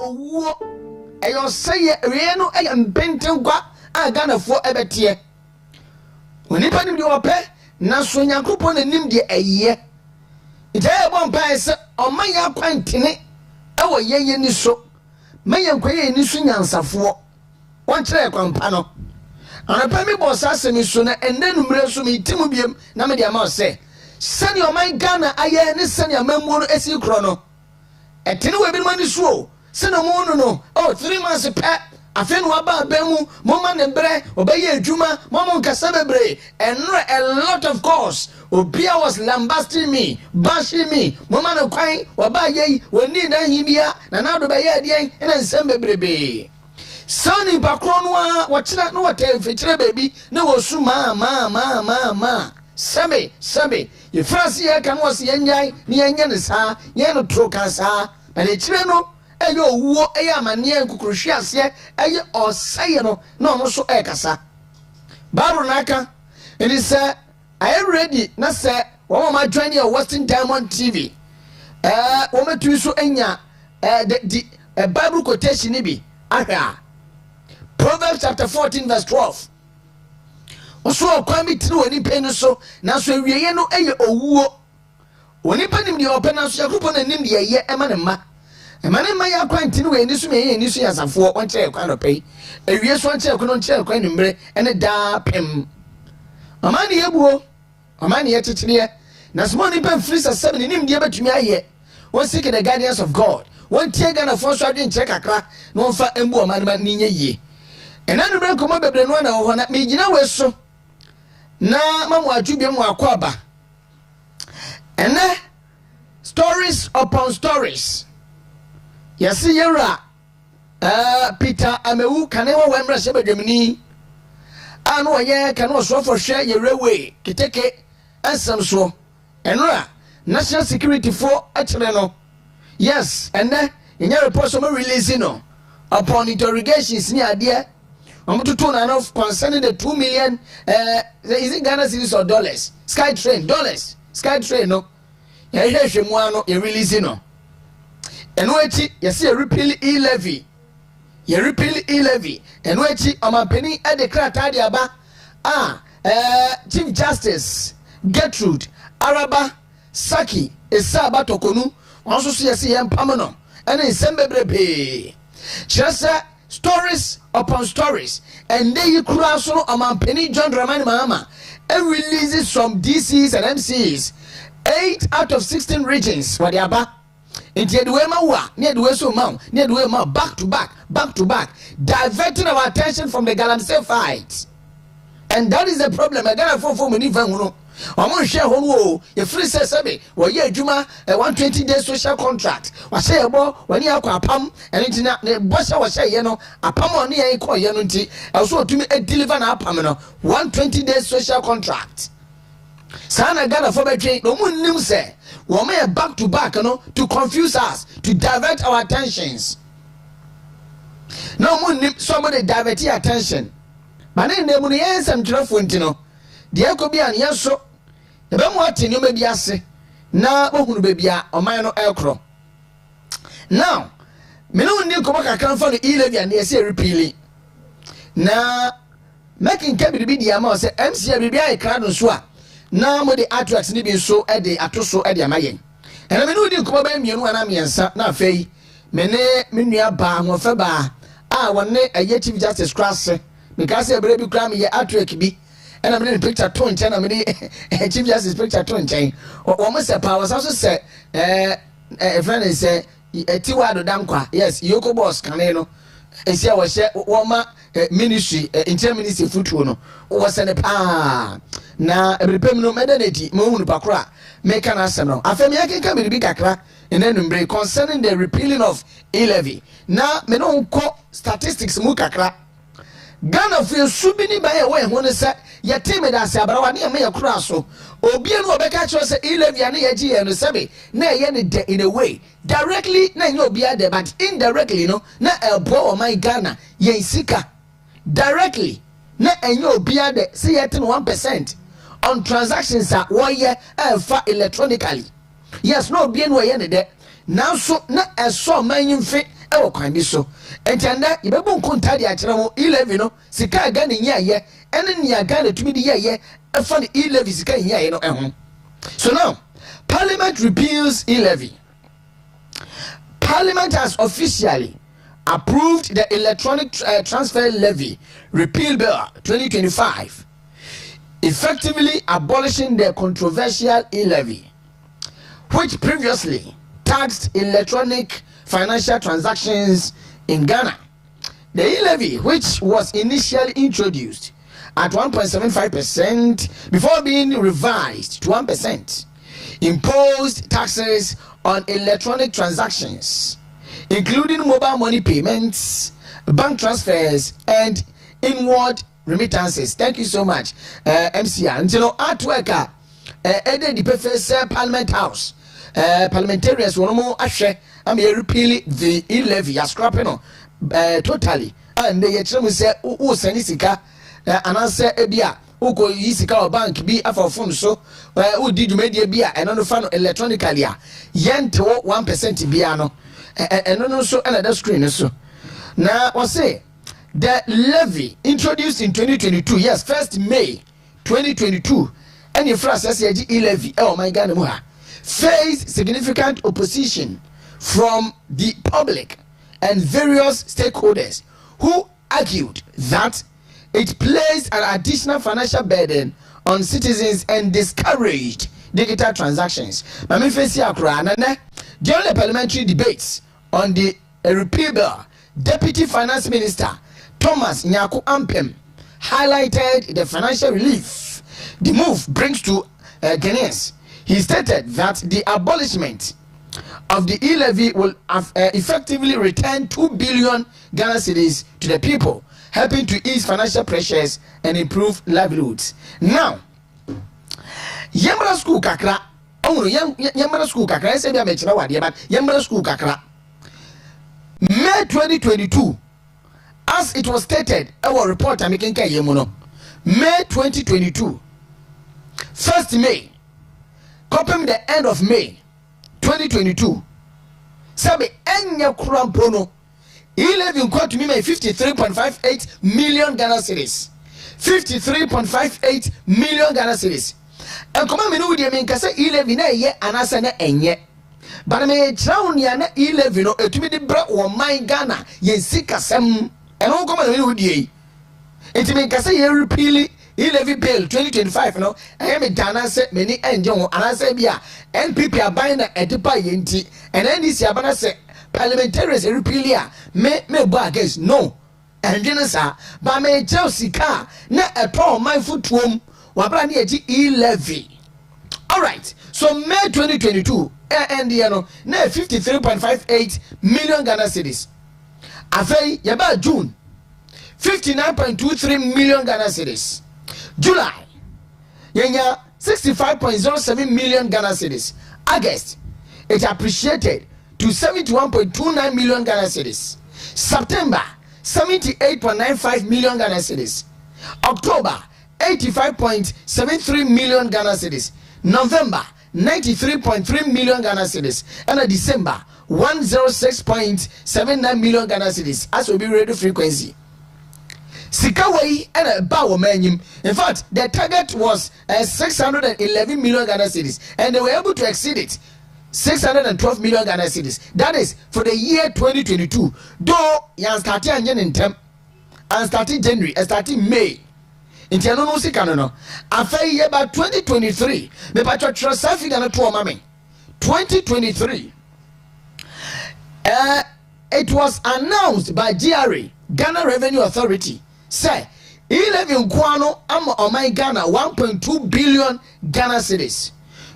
owuo eyo seye we no eye mpentenkwa agana fo ebetie onipa nim de ope na so Nyankopon nanim de eye ite ebo mpa se oman ya kwantene ewo yeye ni so mayen kwaye ni so nyansafo won kire kwampa no anapa mi bo sase mi so na ende numre so mi timu biem na me de ama se sani oman Ghana aye ne sani amamuo no esi kro no etene we bi no ni so sani mo no 3 months pe afen wa ba bemu moma ne bre obaye adwuma moma nkasa bebre and a lot of course obia was lambasting me bashing me moma ne kwan wa ba ye woni na hibia na na do baye adien na nsem bebrebe sani bakro no a wo kira no wata fekire baby na wo su ma sebe ye frasi ye kan wo se yenyan ni yenye ne sa ye no tro kan sa na le kire no eyo wuo eya amane nkukruhwe ase eye oseye no na ono so ekasa baro naka it is I am ready na say wo ma join your Western Diamond TV wo metu so enya the Bible quotation ni bi ahwa Proverbs chapter 14 verse 12 oso kwami tiri woni penu so na so wieye no eye owuo woni panim de opena so Yakobo na nim de ye ema ne ma emane ma ya kwantini we ni so me ye ni so yasafo won kire kwan no pei ewie so kire kwan no kire kwan ni mbre ene da pem amani yebuo amani ye titire na small ni pen free 7 ni nim de betumi aye won seek the guidance of God won tie Ghana for so adwen kire kakra no won fa embu amani ma ni nye ye ena no bre komo bebre no na wo na me gina we so na mamu adwubie mu akwaba ene stories upon stories. Yasi yera Peter amewu kanewa wemra sebe dwemni anu ye kanu so for share ye railway kiteke ansam so enra national security for actually no yes and then in your report so releasing no upon interrogations ni ade omututu na of concerning the 2 million is it Ghana cedis or dollars Skytrain no ye hwehwemu ano ye releasing no eno echi yesi repeal e-levy eno echi omampeni e declare tadi aba Chief Justice Gertrude Araba Saki Esaba Tokonu onso so yesi yempam no ene nsembebrepe chese stories upon stories and they kura so omampeni John Dramani Mahama releases from DCs and MCs 8 out of 16 regions for the aba. Into the way ma near the way so ma near the way ma back to back, diverting our attention from the Galamsey fight. And that is the problem. I got for me even no. Omo share ho you free say sabe wo ye adwuma 120 days social contract. Wa share ebo wani akwa apam enti na bo share wa share ye no apam oni ye ko ye no nti also otumi deliver na apam no 120 days social contract. Sana Ghana for between no munnim say we may back to back no to confuse us, to divert our attentions. No munnim somebody divert your attention. But then they muni ensam trafo ntino. De akobi an yeso. Ebe mo atini o mebi ase na ohunu bebia oman no ekro. Now, me no nni ko kakran fa no e-levy and yesi repealing. Na making kebi bi dia ma say MC bibia e kra no so a na mo de attracts ni bi so e de atoso e de amayen ena me no di ko ba mienu ana miensa na afei me ne menua ba ho fa ba wonne aye Chief Justice Cross me ka se bre bi kra me ye attract bi ena me ne picture to nchen na me de Chief Justice picture to nchen o mo se pa was also say friend is say tiwa do dankwa yes yoko boss kan no esia wo she wo ma ministry inter ministry futuo no wo se ne pa na ebrepem no medaneti mo hunu pakora me kan asem no afem yake kan bi kakra enenumbre concerning the repealing of e-levy na me no nko statistics mu kakra Ghana feel subini ba ye we ho ne se ye teme da se abrawa ne me ye kura so obi enu obeka cho se e-levy ane ye gi ye no sebe na ye ne de in a way directly na ye obi ade but indirectly no na ebo o my Ghana ye sika directly na enye obi ade se ye 1% on transactions that why fa electronically yes no obi enu ye ne de now so na eso man yimfe ewo kwan bi so entianda yebebo nkonta de akere mo e-levy no sika ga ne nya ye ene nia ga na tumi de ye efa ne e-levy sika nya ye no eho. So now Parliament repeals e-levy. Parliament has officially approved the Electronic Transfer Levy Repeal Bill 2025, effectively abolishing the controversial e-levy, which previously taxed electronic financial transactions in Ghana. The e-levy, which was initially introduced at 1.75% before being revised to 1%, imposed taxes on electronic transactions, including mobile money payments, bank transfers, and inward remittances. Thank you so much, MCR. And you know, artwork, the professor Parliament House, parliamentarians, one more ashe, I'm repealing the e-levy, a scrapping totally. And they actually say, oh, Senisika, and I say, Ebia. Uko yisika o bank bi afa phone so u di dwumadie bi a eno no fa no electronically a yente 1% bia no eno no so another screen so na we say the levy introduced in 2022, yes, 1st May 2022, and the first SAG e-levy oh my God, faced significant opposition from the public and various stakeholders who argued that it placed an additional financial burden on citizens and discouraged digital transactions. Mami Fesi Accra, during the parliamentary debates on the repeal bill, Deputy Finance Minister Thomas Nyako Ampem highlighted the financial relief the move brings to Ghanaians. He stated that the abolishment of the e-levy will effectively return 2 billion Ghana cedis to the people, helping to ease financial pressures and improve livelihoods. Now, Yambra School Kakra, Yambra School Kakra, I said, but Yambra School Kakra, May 2022, as it was stated, our report I'm making Yemuno, May 2022, 1st May, copying the end of May 2022, Sabe Enya Kurampono. e-levy in court to me 53.58 million Ghana cedis. 53.58 million Ghana cedis. And come on, me know the mean kase e-levy na ye anasa na enye. But me crown ya na e-levy no etumi de bra wo man Ghana yen sika sem. And on come on me know the enti me kase ye repeal e-levy bill 2025 no. I me Ghana se me ni enje ho anasa bia NPP aban na edipa yenti. And NDC abana se parliamentarians repeal me bo against no and then sir but me Chelsea car na eto man futuom wabra na eji e-levy. All right, so May 2022 and you know na 53.58 million Ghana cedis. Afei yaba June 59.23 million Ghana cedis. July yenya 65.07 million Ghana cedis. August it appreciated to 71.29 million Ghana cedis. September 78.95 million Ghana cedis. October 85.73 million Ghana cedis. November 93.3 million Ghana cedis. And December 106.79 million Ghana cedis. As will be radio frequency. Sikaway and a bow menu. In fact, the target was 611 million Ghana cedis, and they were able to exceed it. 612 million Ghana cedis. That is for the year 2022. Though you started in term and starting January and starting May. In Tiano Sika no. After year about 2023, me patro trust Gana to mami. 2023. It was announced by GRA, Ghana Revenue Authority. Say e-levy nkwano am o my Ghana 1.2 billion Ghana cedis.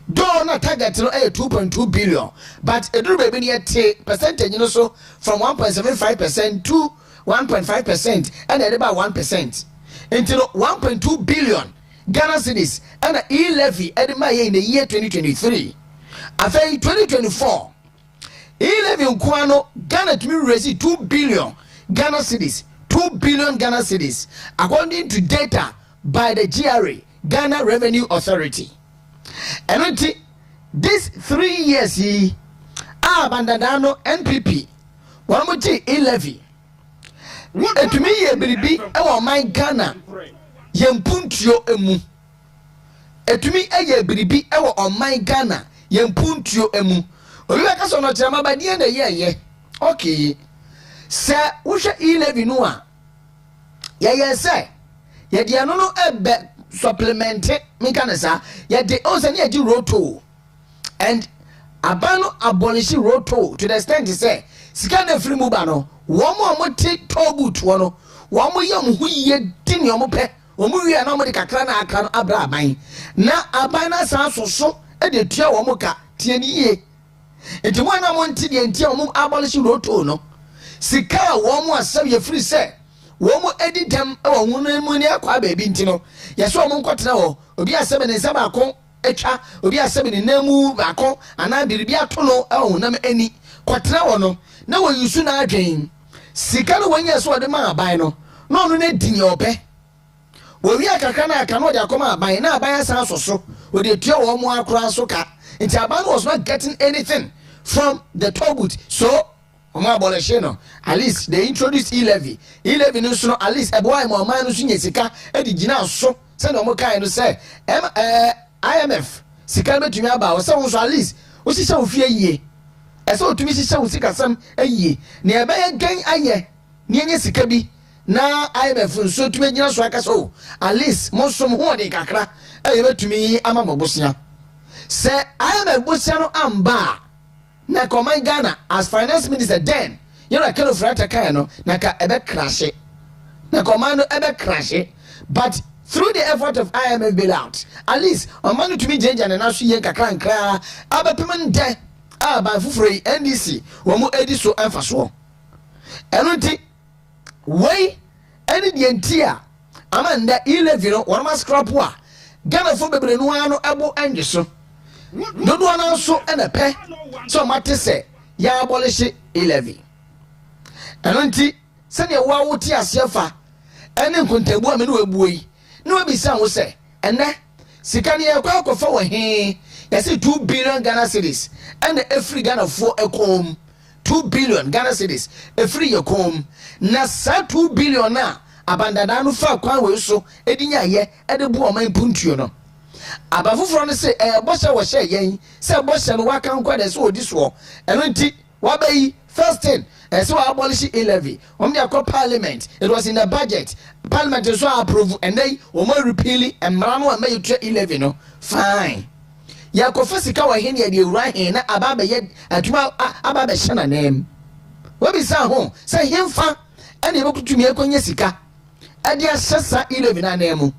Though na target no 2.2 billion, but eduru baby near percentage you know so from 1.75% to 1.5% and at about 1%. Until 1.2 billion Ghana cedis and e-levy in the year 2023. After 2024, e-levy nkwano Ghana to me raise 2 billion Ghana cedis. 2 billion Ghana cedis according to data by the GRA, Ghana Revenue Authority. And this 3 years bandadano NPP wɔn mo gye e-levy etumi yɛ biribi ɛwɔ ɔman Ghana yɛn mpuntuo emu etumi ɛyɛ biribi ɛwɔ ɔman Ghana yɛn mpuntuo emu obi bɛka sɛ ɔno Okyeremaba deɛ na yɛyɛ okay sɛ wohwɛ e-levy no a yɛyɛ sɛ yɛde ano no ɛbɛ supplemente meka ne saa yɛde ɔsɛ ne yɛgye roto and aban no abolish roto to the extent say sika na free mu ba no wɔn a te toll booth wɔ no wɔn yɛ mo ho yie di ne wɔn pɛ wɔn wi na wɔn de kakra na aka no abra aban na aban na san soso de tua wɔn ka tie ne yie enti mo na mo nti de ntia wɔn abolish roto no sika wɔn asɛm yɛ free sɛ wɔn edi dɛm wɔ wɔn mu ne akwa baabi nti no yɛsɛ wɔn nkɔtena hɔ obi asɛm ne nsa baako etwa obi asɛm ne namu baako ana biribi ato no ɛwɔ honam ani kɔtena wɔ no na wɔn yusu na adwen sika no wɔn yɛ so wɔde ma aban no na ɔno na di nyɛ ɔpɛ wɔwi akakra na aka no wɔde akɔma aban na aban asan soso wɔde tua wɔn mu akora so ka nti aban was not getting anything from the toll booth so ɔmo abolish no at least they introduced e-levy no so no at least ɛboa ɛmo ɔman no so nyɛ sika ɛde gyina so sɛdeɛ ɔmo kae no sɛ IMF sika betumi aba wo sɛ wo so at least wo hyehyɛ wo fie yie ɛsɛ otumi hyehyɛ wo sikasɛm ayie na ɛbɛyɛ gan ayɛ ne enye sika bi na IMF nso tumi gyina so aka sɛ o at least mo som ho de kakra ɛyɛ betumi ama mo bosia sɛ IMF bosia no amba na Oman Ghana as finance minister then you know kind of right kind no na ka ebe crash na Oman no ebe crash but through the effort of IMF bailout at least Oman to me change and na so yen kakra nkra abapem nde aba fufure NDC wo mo edi so emfa so eno nti wey eni de ntia amanda e-levy no won ma scrap a Ghana fo bebre no ano ebo anje so dodo ana so ena pe so mate se ya abolish e-levy eno nti se ne wa wo ti asefa ene nkontabu amene wabuo yi ne wa bisa wo se ene sika ne yakwa akofa wo he yase 2 billion Ghana cedis ene every Ghana fo ekom 2 billion Ghana cedis every yekom na sa 2 billion na abandada no fa kwa we so edinya ye ede bu Oman Mpuntuo no abafufuro no se bosha wo hye yen se bosha no waka nkwa de so odi so eno nti wabayi first thing so abolish e-levy de akọ parliament it was in the budget parliament so approve and then repeal emra no amayi twa e-levy no fine ya ko fasika wa he ne de ewura he na ababa ye atuma ababa hye na nem we bi sa ho se hemfa ene bekutumi ekonye sika ade ahyesa e-levy na nemu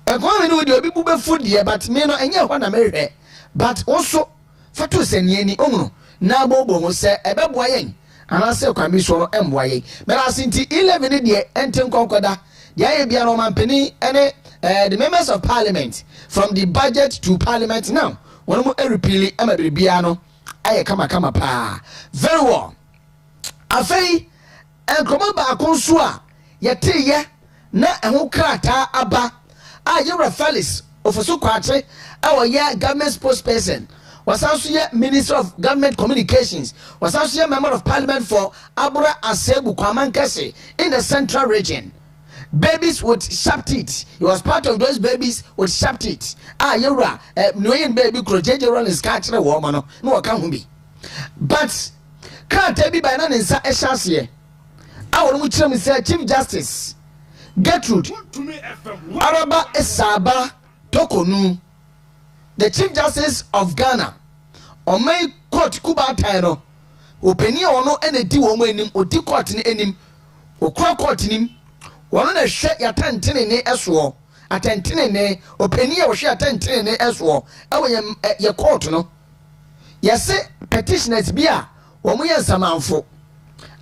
ekwan me no de obi bu befu de but me no enye ho na mehwe but also fatu seniani omunu na bobo ho se ebeboa yen anase kwa mi so emboa yen but asinti e-levy ne de enten konkoda de aye bia no mampeni ene the members of parliament from the budget to parliament now one mo repeal amabiribia no aye kama pa very well afei enkomo ba akonso a yeteye na eho krata aba Yura Felix ofoso kwatre awoye government spokesperson was also minister of government communications was also member of parliament for Abura Asebu Kwamankese in the central region. Babies with sharp teeth. He was part of those babies with sharp teeth. Yura noyen baby krojeje run is catching a woman no can be but can't be by none in sa eshase I want to say Chief Justice Gertrude Araba Esaba Tokonu, the Chief Justice of Ghana, Oman Court Kuba Taino, Openia ono ene di womo enim, odi court ni enim, okra court nim, wono na hwe ya tantene ne eso, atantene ne, openia wo hwe atantene ne eso, ewo ye court no. Yese petitioners bia, womo ye nsamanfo.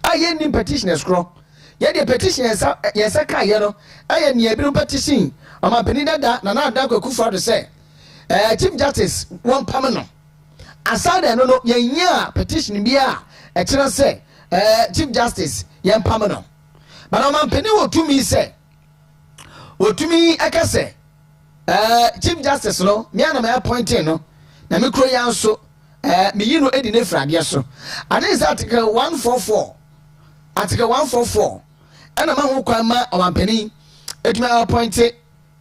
Aye nim petitioners kro. Ye the petition yesa ka ye no aye ne ebiru petition ama penida da na na da kwakufa do say Chief Justice one pamano aside no yenya petition bia e kire say Chief Justice yen pamano but ama peni wotumi say wotumi aka say Chief Justice no me na me appointing no na me kro yan so me yi no edi ne frade so and is article 144 Article 144. And among who come Oman Penny, it may appoint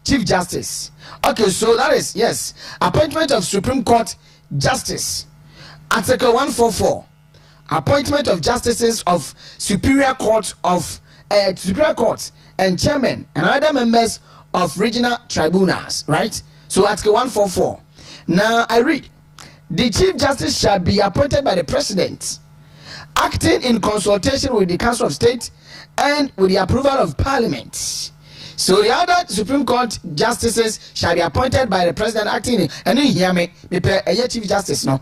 Chief Justice. Okay, so that is, yes, appointment of Supreme Court Justice. Article 144. Appointment of justices of Superior Court and chairmen and other members of regional tribunals, right? So Article 144. Now I read, the Chief Justice shall be appointed by the President, acting in consultation with the Council of State and with the approval of Parliament. So the other Supreme Court justices shall be appointed by the President, acting in, and you hear me, a Chief Justice, no?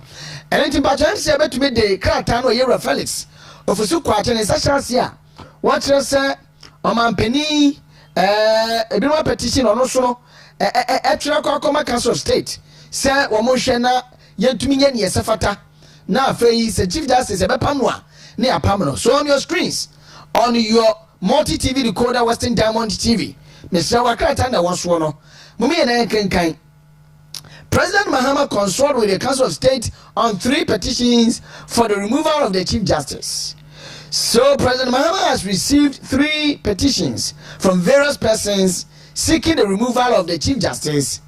And then Timbachon said to me the Kratano Yero Felix of Suquatan is such as here. What you say, Oman Penny, a petition on also a Council of State. Sir, Wamoshana, yet to me, yes, a fata. Now, face a Chief Justice, a Bapamwa, near Pamano. So on your screens, on your multi TV decoder, Western Diamond TV. Mr. Wakatanda was one. Mumi and Kenkai. President Mahama consulted with the Council of State on 3 petitions for the removal of the Chief Justice. So President Mahama has received 3 petitions from various persons seeking the removal of the Chief Justice.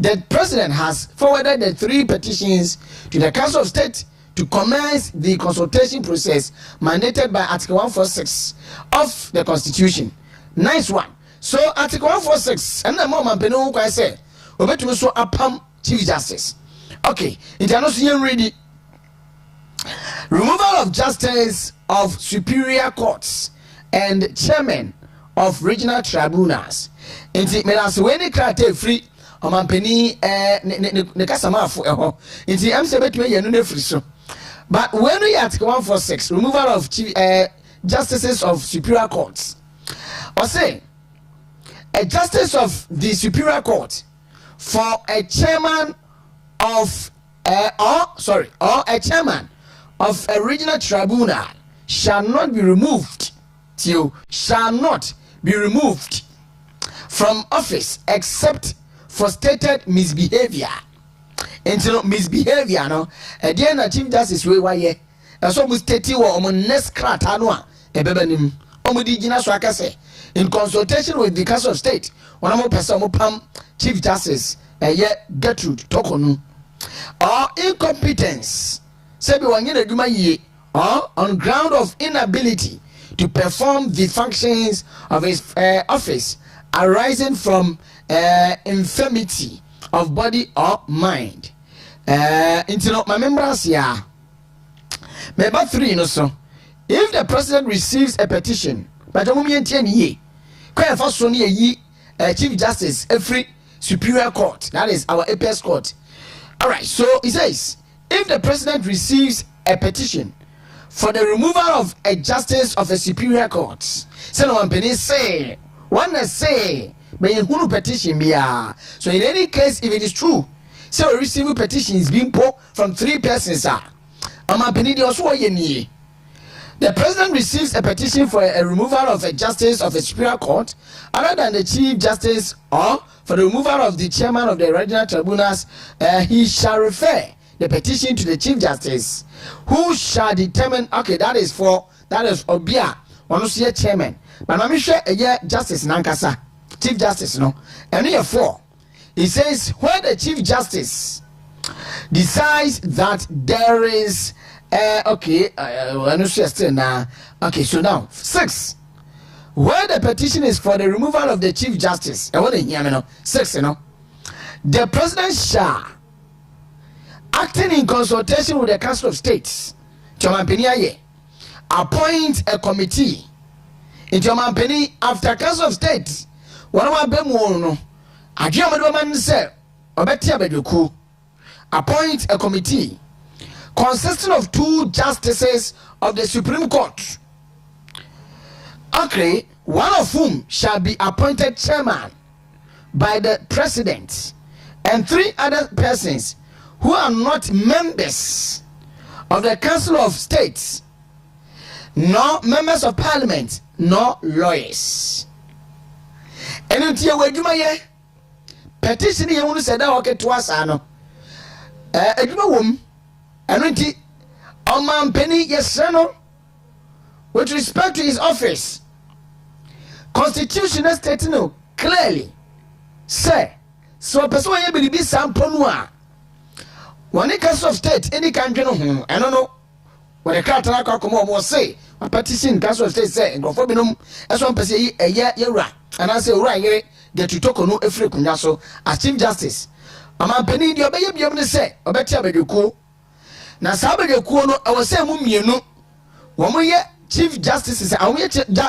The President has forwarded the 3 petitions to the Council of State to commence the consultation process mandated by Article 146 of the Constitution. Nice one. So Article 146, and the moment Beno I say, Obetu so apam Chief Justice. Okay, international ready. Removal of justice of superior courts and chairman of regional tribunals. Inti melas when krate free Oman Penny ne kasama fo eho. Inti am se betu ye no ne free so. But when we Article 146, removal of justices of superior courts, or say a justice of the superior court for a chairman of or a chairman of a regional tribunal shall not be removed from office except for stated misbehavior. Into misbehavior no e dey na Chief Justice we waye e so mu state wo omo next krata no a e bebanim omo di gina so akase in consultation with the Council of State one more person mo pam Chief Justice ye Gertrude Tokonu or incompetence say be wanye na duma yie or on ground of inability to perform the functions of his office arising from infirmity of body or mind. Into my members here. Member 3 no so. If the President receives a petition, but quite first one ye Chief Justice every Superior Court, that is our apex court. Alright, so it says if the President receives a petition for the removal of a justice of a Superior Court, one say may who petition me. So in any case, if it is true, so receiving petitions being put from 3 persons are. The President receives a petition for a removal of a justice of a superior court other than the Chief Justice or for the removal of the chairman of the regional tribunals. He shall refer the petition to the Chief Justice, who shall determine. Okay, that is Obia, one of the chairman. But I'm sure a Justice Nankasa. Chief Justice, no, and therefore, he says where the Chief Justice decides that there is okay, so now 6, where the petition is for the removal of the Chief Justice, and what hear me now, 6, the President shall, acting in consultation with the Council of States, appoint a committee in after Council of State. One of our Bemono, I man say, appoint a committee consisting of 2 justices of the Supreme Court. Okay, one of whom shall be appointed chairman by the President, and 3 other persons who are not members of the Council of States, nor members of Parliament, nor lawyers. And until we do my petition, you want to say that okay to us, I know. A womb, and until Oman Penny, yes, son, with respect to his office, constitutional statement clearly say so person wey be sample no a one council of state any country no ho eno no when the crack na come on say a petition council of state say ngofo binom eso pese yi eye yewura ana say owura yere get to talk no efre kunya so as chief justice Oman Mpuntuo di obeye biom ne say obeti abedekuo na sa abedekuo no e wo say mu mienu wo mo ye chief justices a wo ye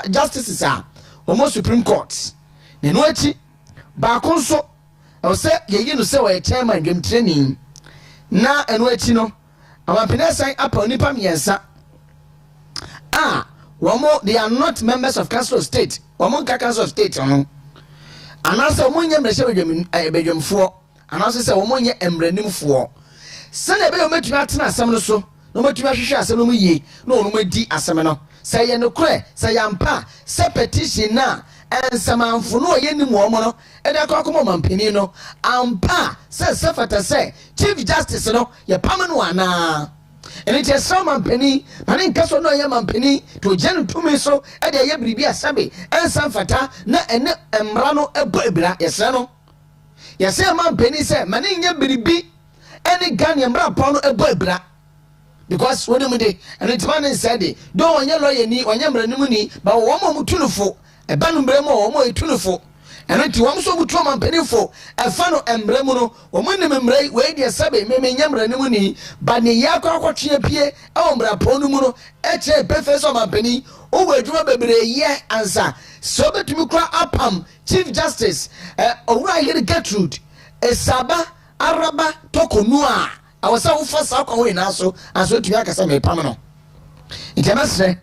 justices a wo mo supreme court ne no achi ba konso e wo say ye no say wo chairman game training na eno achi no Oman Mpuntuo say apa nipa miensa womo they are not members of council of state womo council of state no anasa womo nya mrehye bedwamfo anasa say womo nya emranimfo se na be yo metumi atena asem no so no metumi ahwehwe asem no mu yie no no madi asem no say ye no kure say yampa say petition na ensamanfo no ye ni mu omo no e de akọ Oman Mpuntuo no ampa say sefata say chief justice no ye pam no ana and it is some Mpuntuo but in case no ye Mpuntuo to gen to me so e de ye biribi asabe ensamfata na ene emra no ebo ebira yesra no yese Mpuntuo say mane nye biribi ene gan emra pon no ebo ebira because when we dey and it man said do onye lawyer ni onye mranimu ni ba wo mo mutunufo e ba no mbremu wo mo etunufo eno ti wom so butu Oman Mpuntuo fo e fa no embremu no wo mo nim mrai we dia sabe me nyamranimu ni ba ne yakwa twetwe pie e wo mbra ponu mu no e che professor Oman Mpuntuo o wo adwuma bebre ye ansa so betumi kra apam chief justice owura here Gertrude esaba araba tokonua awasa wo fa sa kwa we na so aso tumi akasa me pam no ntemase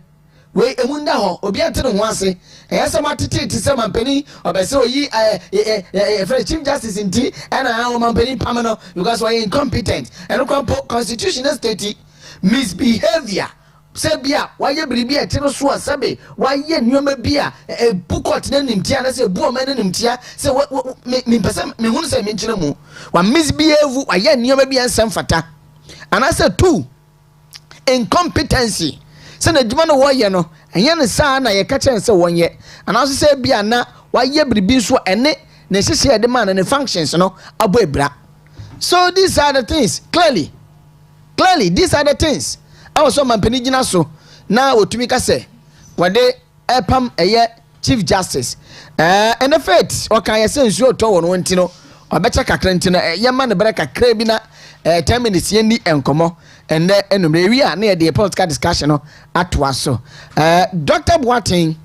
we emunda ho obi atene ho ase eyasa matete ti se Mpuntuo obese oyi chief justice inti na Oman Mpuntuo pam no because we incompetent and constitutional state misbehavior se bia waye biribi e tino so asabe waye nneoma bia bukot na nimtia na se buo ma na nimtia se me pese me hunu se me nkyere mu wa misbehave waye nneoma bia nsam fata ana se two incompetency se na djuma no woye no enye ne sa na ye ka kyen se wonye ana so se bia na waye biribi so ene na hyehyɛ de man na functions no abo ebra so these are the things clearly these are the things also Oman Mpuntuo gina so na otumi ka se wade epam eye chief justice and the fact o kan yese nsuo to wo no nti no obecha kakra nti no ye ma ne bere kakra bi na 10 minutes ye ni enkomo and enumre wi a na ye de political discussion no atwa so Dr. Boateng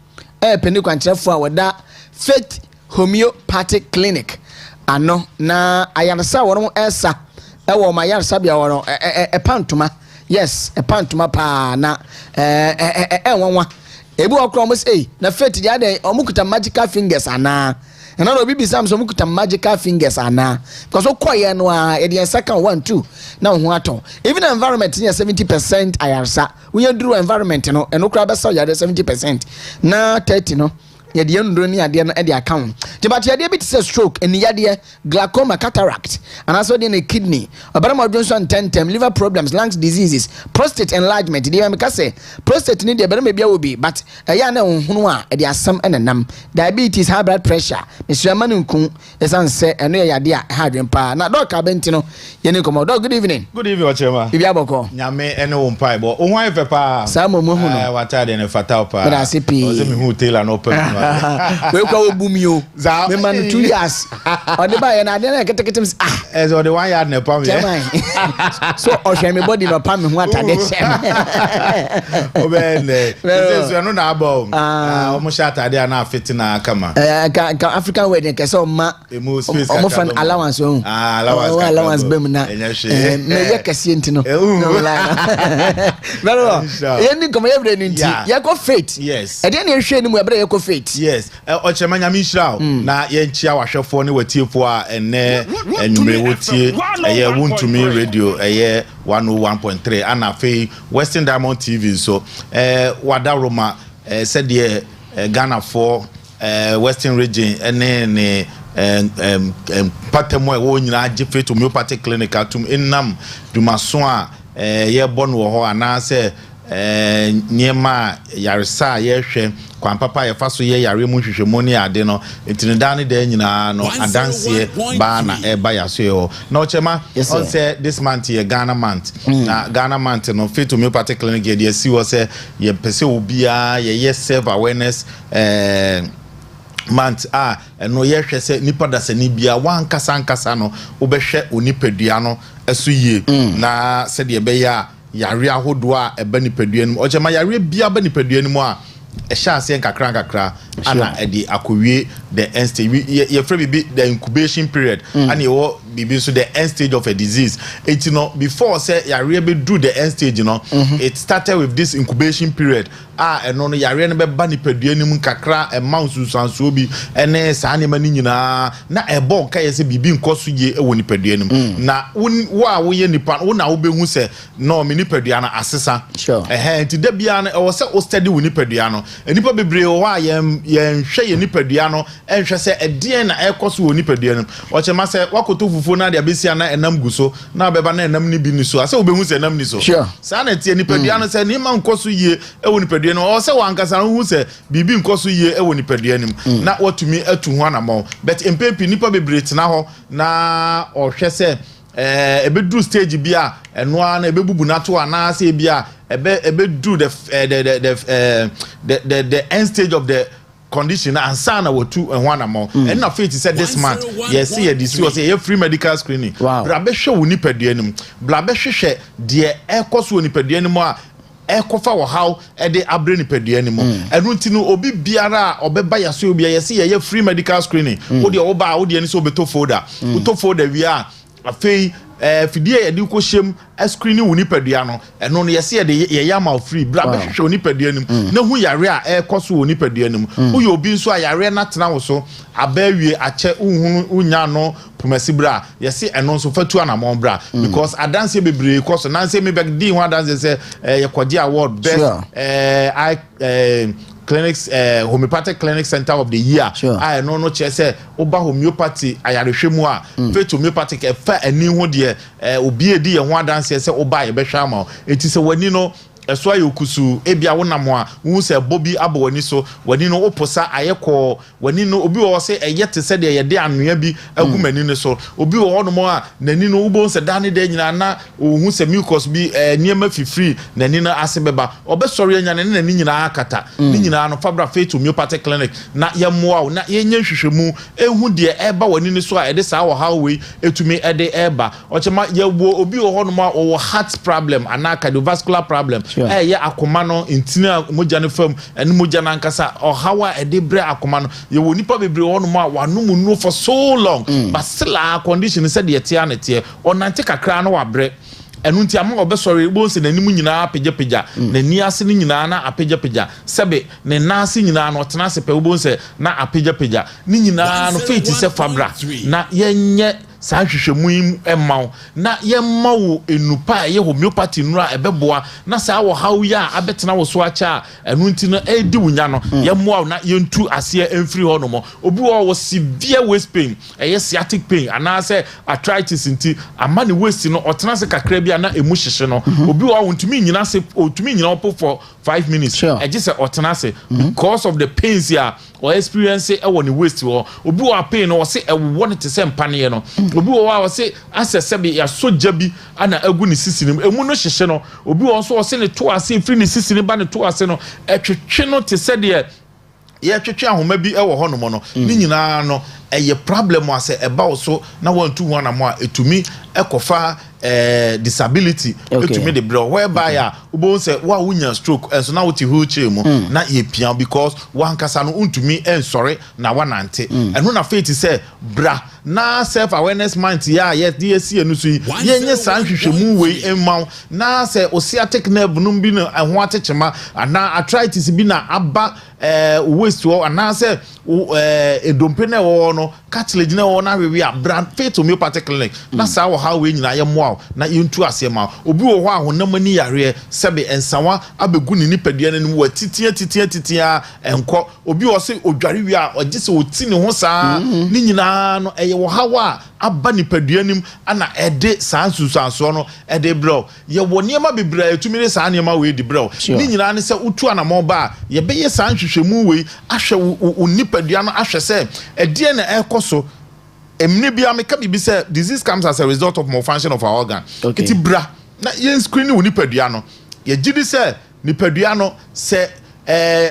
peni kwankyerefo a wada Faith Homeopathic Clinic ano na ayansa wo no esa wo ma yansa bia wo no epantuma yes epantuma pa na enwanwa ebu okro omo say na Faith dia de omukuta magical fingers ana na no bibi sam so omukuta magical fingers ana because okoye no a e de second 1 2 na ho aton even environment near 70% ayarsa we duru environment no enokra be so ya 70% na 30 no yede yandro ni ade no e de account tibati yade bi tse stroke eni yade glaucoma cataract and also the kidney obarama johnson tentem liver problems lungs diseases prostate enlargement dey am ka say prostate ni dey barama bia obi but ya na hunu a e de asam enenam diabetes high blood pressure mesuama nkun esanse eno yade a ha dwen pa na doc abenti no ye ni komo doc good evening Ochema ibi aboko nyame ene wo mpai bo o hwan fe pa sa mo hu no wata de ne fatal pa na sipi o ze mi hu tailor no pa we kwa obumi o me man 2 years o de ba ye na de na keteketem o de 1 year na pa me so o hwe me body no pa me hu atade shem o be ne so no na aba o mo sha atade na fit na kama ka African wedding ke so ma o mo fan allowance o allowance bem na me ye kese ntino no la pero ye ni komo ye bre ni nti ye ko Faith yes e de na hwe ni mu ye bre ye ko Faith yes Ochema nyame nhyira na ye nchia wahwefo ne watiefo a ene enwumre wotie eye wontumi radio eye 101.3 ana fe Western Diamond TV so wada Roma said the Ghana for Western region ene ne patemo e wo nyina age Faith Homeopathic Clinic atum enam dumaso a ye bono wo ho ana se niema yaresa yehwe kwan papa ye fa so ye yare mu hwehwemu ne ade no etinidan ne da nyina no adanse ba na eba yaso yo na ochema on say this month ye Ghana month na Ghana month no fit homeopathic clinic ye si wo say ye pese obia ye self awareness month no ye hwe se nipa da sani bia wan kasa no obehwe onipadua no aso yie na se de be ya yare ahodo a eba nipadua no ochema yare bia ba nipadua no a ehya ase nkakra ana edi akowie the end stage ye free be the incubation period and you be so the end stage of a disease it before say yare be do the end stage it started with this incubation period eno no yare no be ba nipadua nim nkakra amount susanso bi ene saa ne mani nyina na ebo nka ye se bibi nkoso ye ewo nipadua nim na wo ye nipa wo na wo be hu se no me nipadua na asesa nti da bia na wo se o study wo nipadua no enipa bebre wo ye hwe ye nipadua no enhwe se edien na ekoso wo nipadua nim o chema se wakoto fufu na de abesia na enam guso na beba na enam ni bi ni so ase wo be hu se enam ni so saa na tie nipadua no se ni ma nkoso ye ewo nipadua no o se wankasa no hu se bibi nkoso ye ewo nipadua nim na watumi atu ho anamo but empepi nipa bebre tena ho na o hwe se ebedu stage bia eno na ebebubu na to ana ase bia ebedu the end stage of the condition and sana watu enwanamo and na faith said this month yes here this was a free medical screening bra be hwe wo nipadua nim bra be hwehwe de ekoso wo nipadua nim a ekofa wo haw de abre nipadua nim enu ntino obi biara obeba yaso obi yes here free medical screening wo de oba wo de ni so beto folder to folder wi a afei fidie ye di ko hyem screening wo nipadua no eno no yesi ye yama free bra be hwe wo nipadua nim na hu yare a ekoso wo nipadua nim wo ye obi nso a yare na tena wo so abawie ache unhunu unya no Kumasi bra yesi eno nso fatu anamon bra because adanse bebre koso nanse me beg di ho adanse say ye kwaji award best clinics homeopathic clinic center of the year no che say oba homeopathy ayarehwemu a faith homeopathic e fa ani ho de obi edi ye ho adanse say oba ye behwa ama enti se wani no eso ayokusu ebia wonamo a hu se bobi abo wani so wani no oposa ayekọ wani no obi wo se eyete se de ye de anoa bi agumani ne so obi wo hono a nani no ubo se dane de nyina na hu se mucus bi niema fifiri nani na asebeba obesori anya ne nani nyina akata ni nyina no fabra faith homeopathic clinic na ye moa na ye nya hwehwemu ehu de eba wani ne so a ede saa wo hawe etumi ede eba ochema ye wo obi wo hono a wo heart problem ana cardiovascular problem ya akoma no intina moja ne fam ene moja na nkasa ohawa edebre akoma no ye wo nipa bebre wono ma wanum no for so long but still a condition said ye tia na tie onante kakra no wabre enu nti ama obesori bo se nanim nyina apegya na ni ase ni nyina na apegya sebe ne nase nyina no tena se pe bo se na apegya ni nyina no faith se fabra na yenye saa hwehwemu im emaw na yemawo enupa ye homeopathy nura ebeboa na saa wo haw ya abetena wo so acha enu nti no edi wunya no yemoa na yentu ase emfiri ho no mo obi wo severe waist pain sciatic pain ana se arthritis nti ama ne waist no otena se kakra bia na emu hyehye no obi wo ntumi nyina se otumi nyina opo for 5 minutes eje se otena se because of the pains ya or experience e woni waist wo obi wo pain no wo se e wo ne te se mpane no obi wo wa se asese bi ya soja bi ana agu ni sisinim emu no hyehye no obi wo so wo se ne to ase free ni sisinim ba ne to ase no etwetwe no te se de ye twetwe ahoma bi e wo ho no mo no ni nyina no eye problem ase eba wo so na wantu ho na mo a etumi ekofa disability etumi de bro whereby ubo say wa wunya stroke enso na wuti wheelchair mu na ye pia because wan kasa no untumi ensore na wanante eno na faith say bra na self awareness mind ya yes DSC enu so yenye san hwehwemu we emma na say sciatic nerve no bi na ho atechema ana arthritis bi na aba waist wo ana say edompe na wo no cartilage na wo na we a brand faith homeopathic clinic na sa wo how we nyina ye mo wo na yentu ase ma obi wo ho a honam ani yare sebe ensawa abegu ni nipadua nanim wa titia enko obi wo se odware wi a ogye se oti ne ho saa ni nyina no eye wo hawa aba nipadua nim ana ede saa nsusuanso no ede bro ye wo niema bebra etumi ne saa niema we di bro ni nyina ne se utu anamo ba ye beye saa nhwehwemu we ahwe wo nipadua no ahwe se ede na ekoso emne bia me ka bibi say disease comes as a result of malfunction of our organ. Iti bra na yen screen wo nipadua no ye gidi say nipadua no se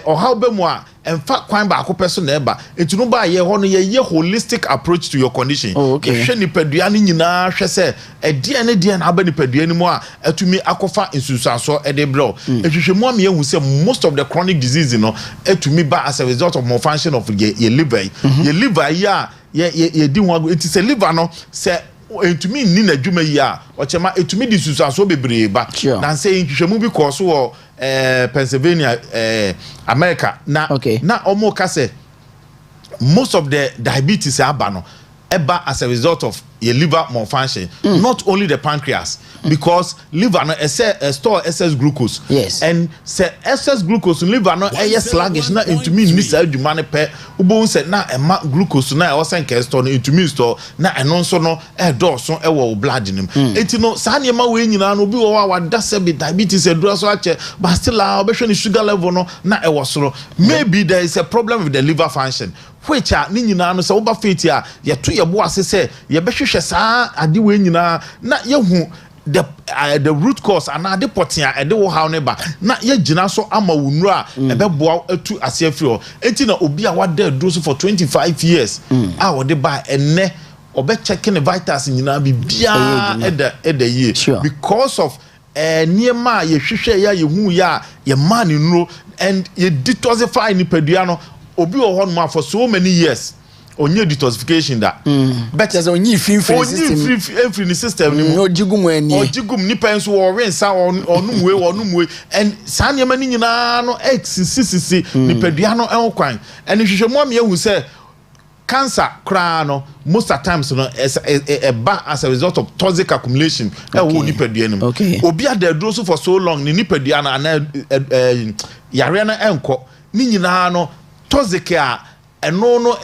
ohaw be mu a emfa kwan ba akopɛ so na eba etu no ba ye ho no ye holistic approach to your condition. Ye hwe nipadua no nyina hwe say de na aba nipadua ni mu a atumi akofa nsusuaso de bro ehwehwemu am ye hu say most of the chronic disease no atumi ba as a result of malfunction of your liver. Your liver ya ye di ho it is a liver no say etumi ni na dwuma yi a ochema etumi di susuaso bebre ba na say nhwehwemu bi ko so wo Pennsylvania America na omo ka say most of the diabetes aba no eba as a result of your liver malfunction. Not only the pancreas, because liver no store excess glucose. Yes. And say excess glucose in liver no sluggish na into me ni sa adwuma ne pe ubo say na ema glucose na o sen ke store no into me store na eno nso no do so e wo blood nim. Enti no sa ne ma we nyina no obi wo wa da se be diabetes edura so ache but still obehwe ni sugar level no na e wo soro. Maybe there is a problem with the liver function. Which are ni nyina no se wo ba fit a ye to ye bo ase se ye behwehwe saa ade we nyina na ye hu the root cause and ade potia ade wo haw ne ba na ye gina so ama wonuru a ebeboa atu ase afiri ho enti na obi a wada do so for 25 years a wo de ba enne obe checking the vitals nyina bibia eda ye because of niema ye hwehwe ya ye hu ya ye man nuro and ye detoxify ni padua no obi wo ho no for so many years onye detoxification that better as onye free system ni ojigum ni penso wo rensa onum we and sanye mani nyina no sisi ni padua no enkwan and hwehwemu am yehu say cancer kra no most of times no as a result of toxic accumulation wo ni padua nim obi adadro so for so long ni padua na yare na enko ni nyina no toxic a no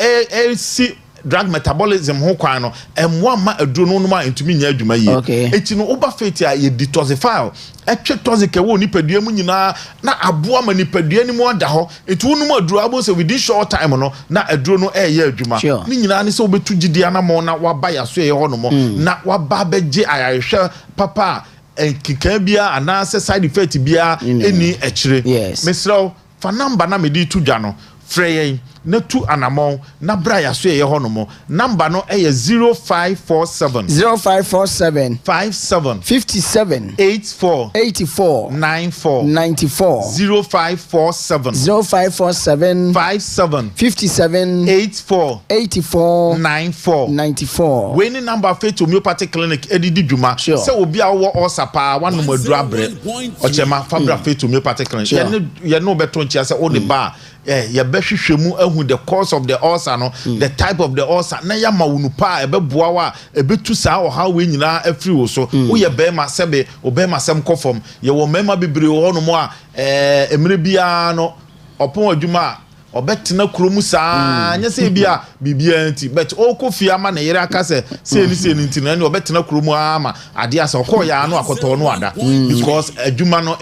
si drug metabolism ho kwan no emwa ma aduro no ma entumi nya adwuma yi eti no oba feti a ye detoxify etwe toxic e wo nipadua mu nyina na aboa ma nipadua ni mu ada ho eti wonu mu aduro abo se within short time no na aduro no ye adwuma ni nyina ne se obetu gidia na mo na waba ya so ye ho no mo na waba beje ayahwe papa enkika bia ana se side effect bia eni echire mesro fa number na medi tu dwa no frey na tu anamon na bra ya so ye honomo number no 0547 57 84 94 0547 57 84 94 when number fit homeopathic clinic edidi dwuma se obi a wo osapa wanu madu abre ochema fabra fit homeopathic clinic ye no beto ntia se o de ba ye behwehwemu ahu the cause of the ulcer no the type of the ulcer na ya mawunu pa ebeboa wa ebetu saa o ha we nyina afiri wo so wo ye be ma sebe obema sem kofom ye wo mema bebre wo no mo a emre bia no opon adwuma obetena kuromu saa nya se bia bibia nti but okofia ma na yere aka se ni nti na obetena kuromu ama ade asa okọ ya no akoto no ada because adwuma no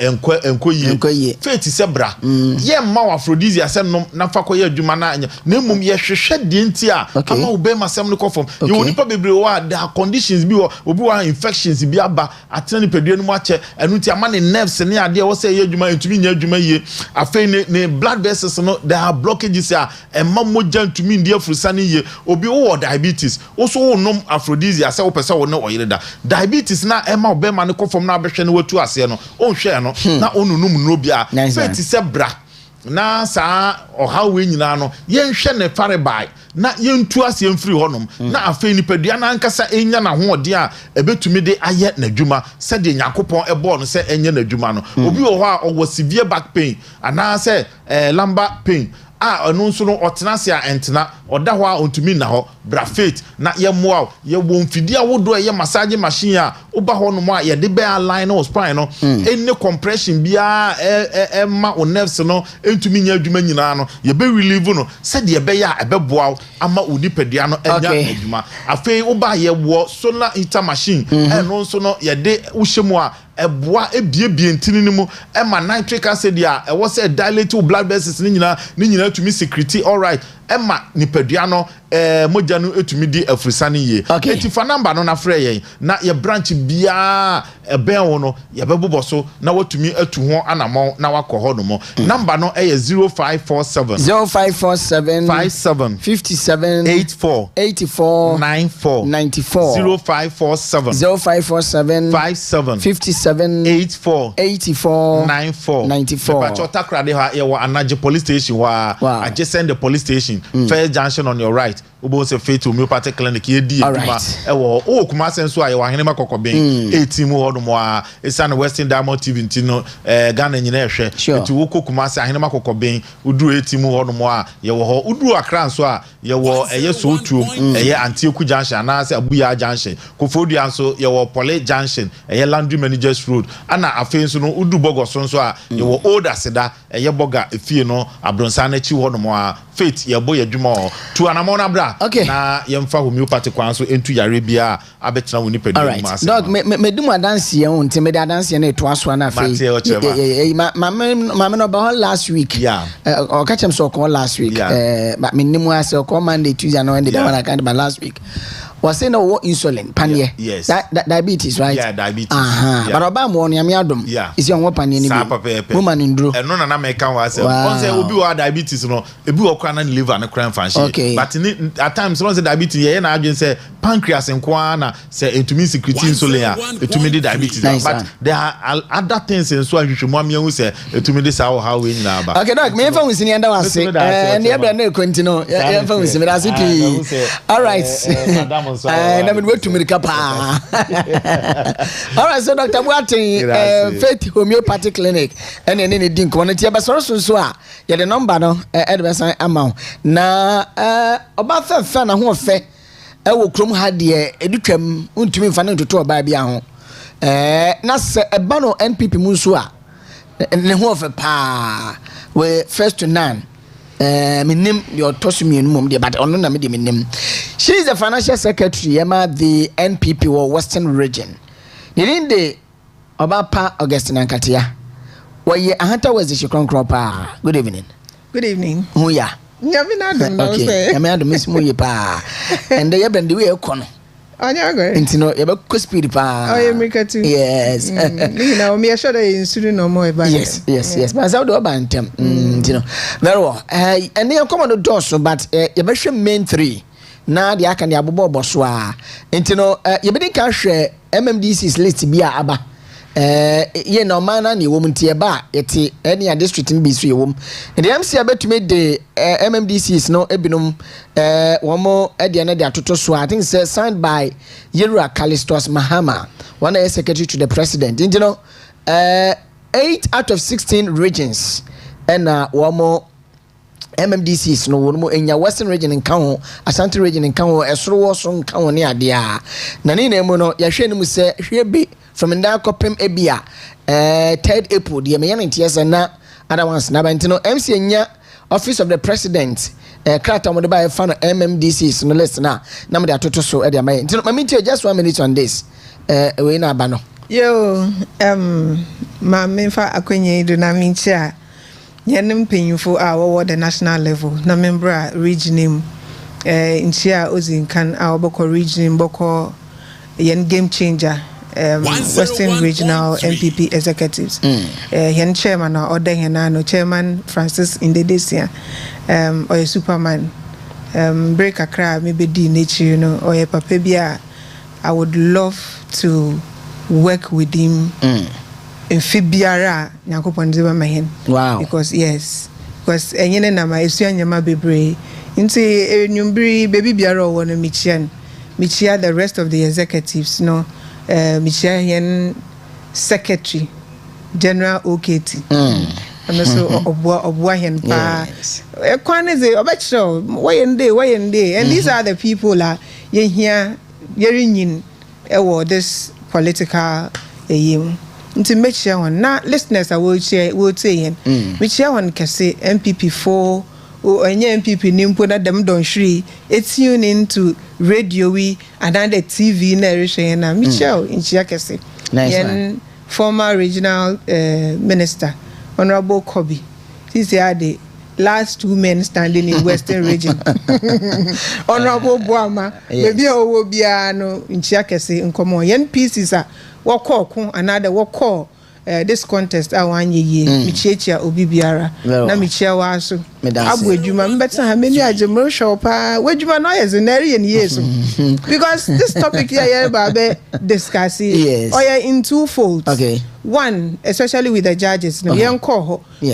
enko yi faith se bra ye ma wa aphrodisia se no na fa koye adwuma na mmom ye hwehwe de nti a ama obema sem no kofom ye woni pa bebre wa the conditions bi obi wa infections bi aba atena ni pedua no mu ache enu nti ama ne nerves ne ade wo se ye adwuma entumi nya adwuma yi afei ne blood vessels no the blockages a emma moja ntumi ndia frusane ye obi wo diabetes also wo nom aphrodisia se wo pese wo ne oyireda diabetes na emma obema ne kofom na abehwe ne watu ase no on hwe no na onunum no bia feti se bra na sa ohawe nyina no yenhwe ne farebai na yentu ase emfiri honom na afei nipadua na ankasa enya na hoode a ebetumi de aye na dwuma se de yakopon ebo no se enya na dwuma no obi wo ho a owo severe back pain ana se lumbar pain anu nso no otenase a entena oda ho a ontumi na ho bra faith na ye moa ye wo mfidi a wodo ye massage machine a oba ho no mo a ye de be align no spine no any compression bia ma o nerves no entumi nya adwuma nyina no ye be relieve no said ye be ya ebeboa ama onipadua no anya adwuma afei oba ye wo solar heater machine no nso no ye de wohyemu a eboa ebiebie ntini ni mu ema nitric acid a ewo say dilate blood vessels ni nyina tumi secrete all right ema nipadua no moja no etumi di afrisane ye eti fa number no na frɛ yen na ye branch bia ben wo no ye bebobo so na watumi atu ho anamon na wakɔ no mo number no 0547 57 84 94 0547 57 84 94 Pacho Takoradi ha ye wa Anaje police station wa adjacent the police station Fair Junction on your right Obo se Faith Homeopathic Clinic ye di eduma ewo o Kumasi nso aye wa hene makokoben 18 mu hodo mo a esa na Western Diamond TV ntino Ghana nyina ehwe enti wo ko Kumasi hene makokoben uduru 18 mu hodo mo a ye wo ho uduru Accra nso a ye wo eye so tuom eye Antioku Junction na se Abuya Junction Kofodua nso ye wo Pole Junction eye Landry Managers Road ana afen nso no udu bogo so a ye wo older seda eye boga efie no Abronsana na chi hodo mo a Faith ye boy adwuma o tu anamona bra na yemfa homeopathic kwan so entu yare bia abetena woni pedi ma ase dog me dum adanse ye ho ntime da adanse na eto aso na fe ma no ba last week o catch him so call last week but me nimu ase call Monday Tuesday no Wednesday that kind of last week was saying no insulin panie that diabetes right diabetes but oba mo nyame adom is your panie ni bi woman ndro no na make kan wa say on say obi wa diabetes no ebi wo kwa na liver na kran fan but at times once diabetes ye na adwen say pancreas nko na say etumi secrete insulin a etumi di diabetes but there are other things in so ahwehwemu amiahu say etumi di saw how we nyina ba okay dog me fa wusini anda wase ne ebra na continue ye fa wusini da city all right na me wetu mirika pa all right so Dr. Boateng Faith Homeopathic Clinic ene ne din ko na tie ba so so a ye the number no edbesan amount na oba fa na ho fe wo krom ha de edutwam untumi mfa na ntoto oba bia ho na se eba no NPP mu so a ne ho fe pa we first to none minim your tosumi mum de but ono na me de minim. She is the financial secretary the NPP or Western region. Nilinde Obapa Augustine Ankatia. Why ahanta was the shikron pa. Good evening. Good evening. Who ya? Nyamina okay. Yamina do miss mu pa. And the yabend we kono. Onyago. Intino yaba speed pa. Oh, America too. Yes. You know, me sure they student no more about. Yes. But how do about them? You know. Very well. And they come on the door so but yaba main 3. Na the aka ya bobo so a intino yabedi ka hwe MMDC's list bia aba ye no man na ye wom tie ba yete any district in bisu ye wom and the MC abetumi de MMDC's no ebinom womo e na de atoto so I think say signed by Yerua Kalistos Mahama one is secretary to the president you know 8 out of 16 regions and womo MMDCs no wono enya Western region in Kaho Ashanti region in Kaho esoro wo so Kaho ne ade a na ne na mu no ya hwe ne mu se hwe bi from nda kopem ebia 3rd April de me yana ntiese na other ones na bantino MC enya office of the president krata mo de ba fa no MMDCs no list na me de atoto so e de amay ntino mami just 1 minute on this we na aba no yo ma me fa akwenye do na mi chia yenim penyufo a wo the national level na member region nchia ozinkan a oboko region boko yen game changer Western Regional MPP executives yen chairman or no chairman Francis Indedesia or Superman break Accra maybe di nature you know or papa bia I would love to work with him in Fibiara Nyakopon Ziba Mahen. Wow. Because enyene na ma esu anyama bebre. Nti enyumbri baby biara wono michia the rest of the executives no michia yen secretary General OKT. And so obwa hen pa. Kwaneze obecho wayende and these are the people la yen here yerin ewo this political nti mechia won na listeners a wo tie yen mechia won kese MPP 4 onye MPP nimpo na dem don hwiri tune into radio we and the TV na rehwe na mechia inchia kese yen former regional minister Honorable Kobi these are the last 2 men standing in Western region. Honorable Boama, maybe owo bia no inchia kese nkomo yen pieces a wako another wako this contest I wan ye michia obi biara na michia wa so abu adwuma mbeta ha many ajemro shop wadwuma no yes nary en years because this topic here ba be discuss it or in two folds. Okay. One, especially with the judges, no,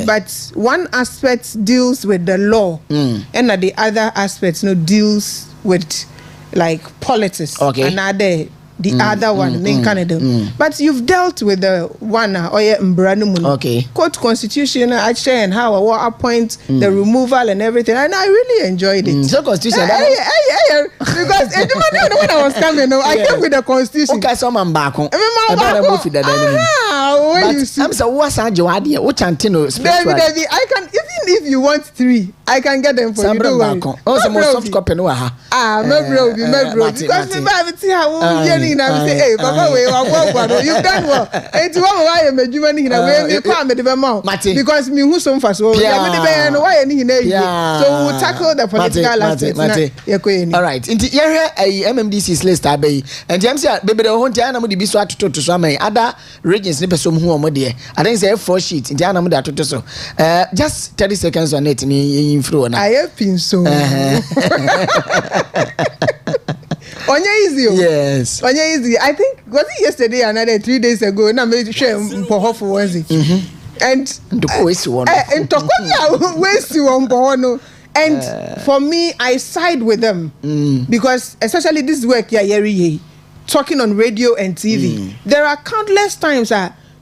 but one aspect deals with the law, and the other aspect deals with like politics. Okay. Another the other one main Canada. But you've dealt with the one okay. Court constitution actually and how I appoint the removal and everything, and I really enjoyed it. So constitution because when I was coming, I came with the constitution. Okay, so I'm back home. I'm so what's our Joadia? What Chantino? Baby, I can even if you want 3, I can get them for you. Oh, some more soft copy no ha. My bro, because me have see how you say, hey, Papa, you've done well. It's why I'm a human in a way, me come with the mouth. Because me who some fast, why any so we'll tackle the political aspect. All right. Into MMDC's list, and James said, baby, the whole time I'm going to be so to some other regions, some who are there. I think say 4 sheets in Jana Muda to so. Just 30 seconds on it in front. I have been so. Onye easy. Yes. Onye easy. I think was it yesterday another 3 days ago. Na me share mpoho for Wednesday. And ndoko wesi wono. Ndoko ya wesi wono. And for me, I side with them because especially this work here, talking on radio and TV, there are countless times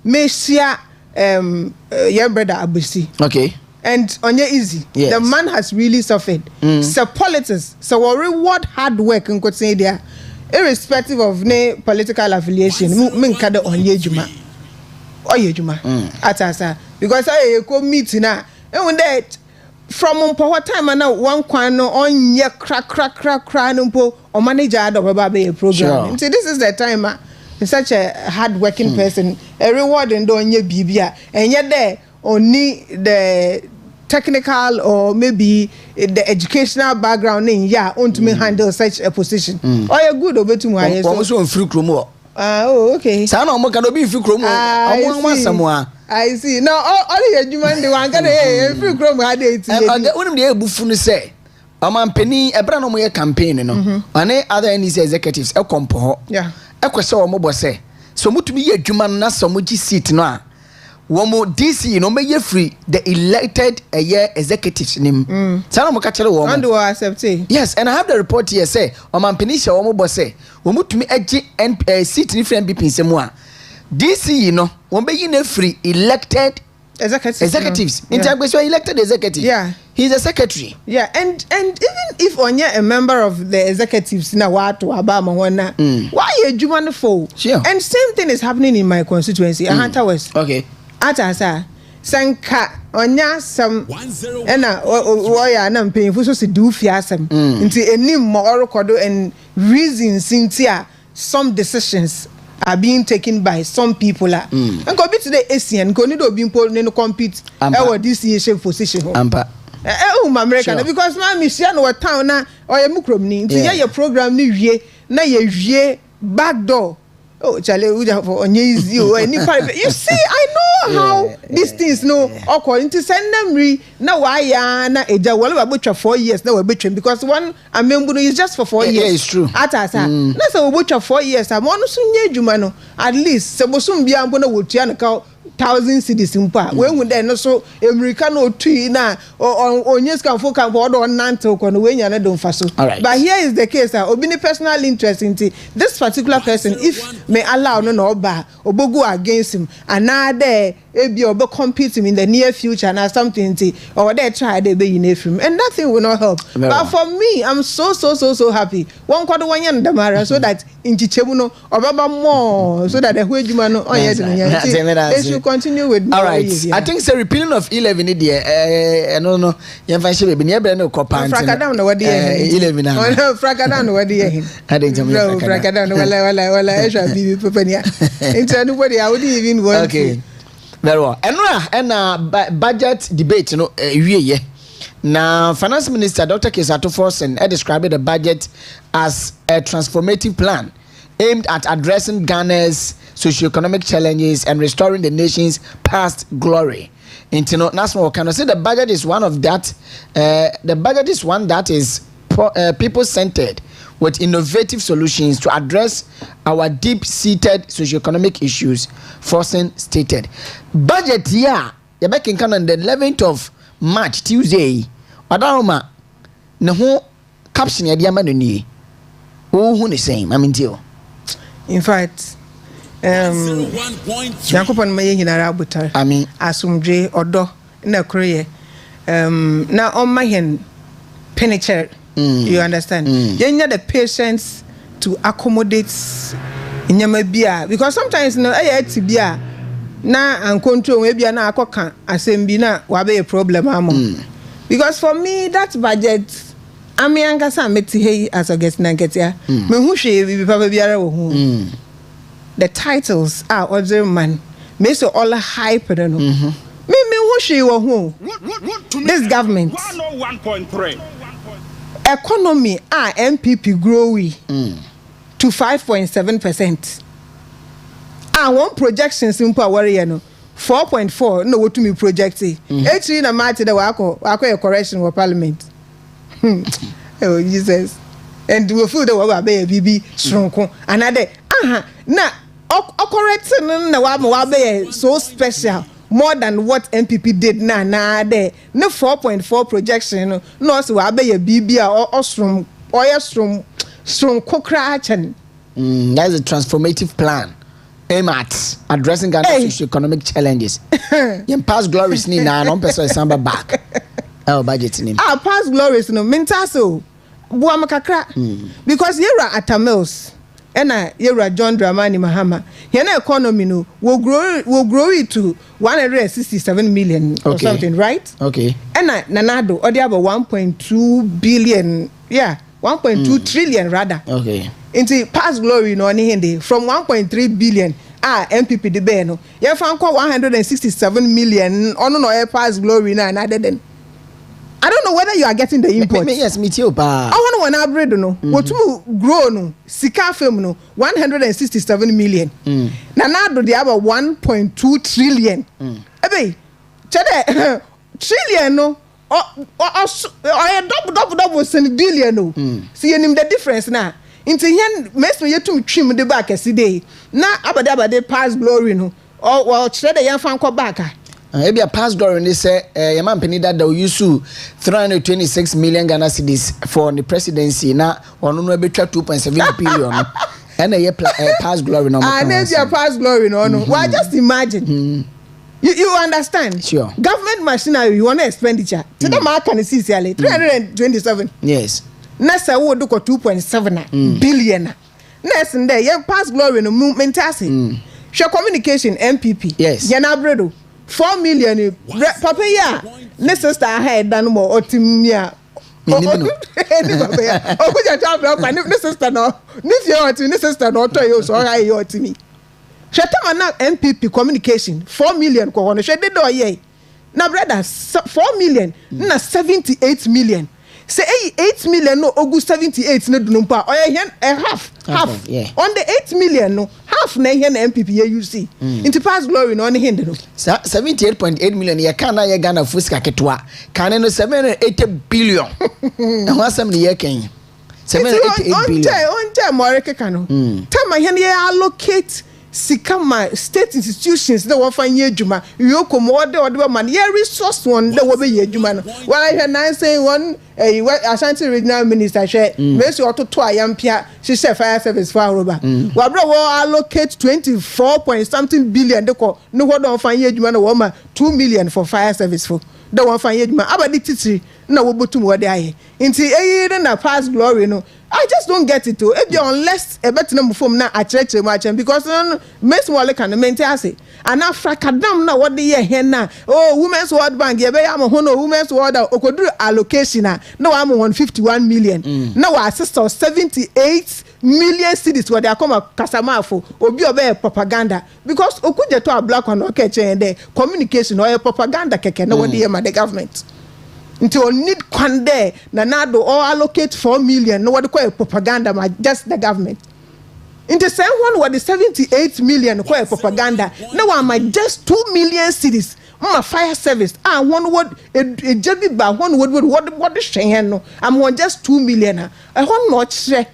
may share your brother Abusi. Okay. And Onye easy. Yes. The man has really suffered. So politics, so we reward hard work in Kotsina, irrespective of political affiliation. Min kada Onye Juma. Oye Juma. Atasa. Because I go meet now. And when that from power time and now one kwano on ye crack no or manager of a program. Sure. So this is the time such a hard working person, a reward and on your bibia, and yet there only the technical or maybe the educational background in to me handle such a position. Or you good over to my also on free chromo. Oh, okay. Sana mo can be free chromo. I see. Now all your human the one can free chromo had it. One the bufunu say Oman Penny a brand of campaign no. And other executives a compo. Yeah. A question or mo say. So much be a human na so much seat no. Womo DC no may free the elected executives name. Sana mo kachele womo. And do accept. Yes, and I have the report here say Oman Penisha womo boss say womo to me edge seat different BP semua. DC no womo be free elected executives. In time we elected executive. Yeah. He's a secretary. Yeah, and even if Onye a member of the executives na watu abama wana, why you juman for? Sure. And same thing is happening in my constituency, Ahanta West. Okay. Atasa sanka Onya some ena oya na mpanyinfo so se du fiasem. Nti enim mo orokodo and reasons sintia some decisions are being taken by some people and go be today ASEAN go need to be no compete this year position. America because my mission no town na or mukrom ni nti your program ni wie na ye wie back door. Oh, Charlie, for easy. You see, I know how these things awkward. To send them now why na eja well about 4 years now we because one amembu is just for 4 years. Yeah, it's true. Atasa. Na so we 4 years. I'm on sunye juma no. At least so bosum bia mbo na wotua na ka 1,000 cities mpa. When then no so Americano tui na onyes kan fo kan for do nante ko no we nya na don faso. But here is the case obini personal interest in this particular person if may allow no ba obogu against him another be or compete in the near future and something or they try they be in film and nothing will not help. But for me, I'm so happy. One quarter one year damara so that in Chichebuno or Baba more so that the whole Jumano they should continue with. All right, I think it's a repealing of 11 no you find she be near no copan down the what 11 no fraka down the what I didn't know fraka down well I shall be pepenia into anybody I would even want. Okay, very well. And budget debate, yeah. Now, Finance Minister Dr. Kesato Forsen described the budget as a transformative plan aimed at addressing Ghana's socio-economic challenges and restoring the nation's past glory. International can say the budget is one of that. The budget is one that is people-centered, with innovative solutions to address our deep-seated socio-economic issues, Forsen stated. Budget here, you're back in Canada on the 11th of March, Tuesday. Adama, no caption ya diamond ni. Who the same? In fact, Yakupon may in Arabutar. Asumdre Odo na Korea. Now on my hand, penetrate. You understand? You need the patience to accommodate in your beer because sometimes no I to beer na and control maybe na akoka assembly na wabe a problem because for me that budget I mean angasa meti hey as a guest na get ya me hu hwe bi papa biara wo hu the titles are other man me so all hype no me hu hwe wo hu this government 101.3 economy MPP growing to 5.7%. One projection simple worry no 4.4 no what to me project actually na matter the wako a correction for parliament. Oh Jesus. And we feel the wa be bibi sronko another na correction na wa be so special more than what MPP did na there no 4.4 projection no so wa be bibia or strom kokra chen. That's a transformative plan aimed at addressing Ghana's economic challenges. Your past glories need now non person samba back. Our budget name. Our past glories no mintaso buamakakra because you're at Tamils and you're John Dramani Mahama. Here economy no will grow it to 167 million or something, right? Okay. And Nanado or the other 1.2 billion, 1.2 trillion rather. Okay. Into past glory no any from 1.3 billion MPP the beno. You found 167 million on no past glory na another then. I don't know whether you are getting the input. Yes, me too, pa. I want to upgrade no. What to grow no? Sika film no 167 million. Na do the other 1.2 trillion. Ebe, chede trillion no. Double billion no. See him the difference now. Into here, mesmo yetum trim the back yesterday. Na abade past glory no. Or chede yan fan ko back. Maybe a past glory they say your man penny that they use 326 million Ghana cedis for the presidency now or no be 2.7 billion and a past glory no and there's your past glory no why just imagine you understand sure government machinery you want expenditure to the mark can see 327 yes next I would do 2.7 billion next in there your past glory no movement share communication MPP yes yana bredo 4 million papa ya ne sister head dan mo otimia papa ya o kuja tabla kwa ne sister no ne fie otimi ne sister no to yo so ha ye otimi hwetama na MPP communication 4 million ko hono hwe de do ye na brother 4 million na 78 million say 8 million no ogu 78 ne dunu pa oye half yeah. On the 8 million no half na here na MPP you see into past glory no on hinde no 78.8 million ye kana ye Ghana fuska ketwa kana no 780 billion na wasam ne ye kan 788 billion on time more keka no time here ye allocate sikama state institutions that wɔfa nyɛ adwuma yoko mo ɔde man yɛ resource one that wɔbɛyɛ adwuma no wɔn ahwɛ nan sɛ wɔn Ashanti regional minister hwɛ mesi ɔtoto ayampia hyehyɛ fire service for aroba wɔabrɛ wɔ allocate 24 point something billion de kɔ ne hɔ dɔn fa nyɛ adwuma no wɔn ma 2 million for fire service for da wɔn fa nyɛ adwuma abadi titiri na wɔbotum wɔde ayɛ nti eyi na past glory no I just don't get it too. Unless a better number from now at church because Miss Wally can maintain it. And Africa damn now what the year here now. Oh, Women's World Bank, yeah, I'm a hono Women's World Okodu allocation. No, I'm on 51 million. Now I assist 78 million cities where they come a Casamafo or be a propaganda. Because Okuja to a black one okay and the communication or a propaganda can know what the government. Until need kwande na nado or allocate 4 million no what call propaganda ma just the government into same one what the 78 million call propaganda no one my just 2 million cities my fire service one word a job by one word what the shen no I'm on just 2 million I want not share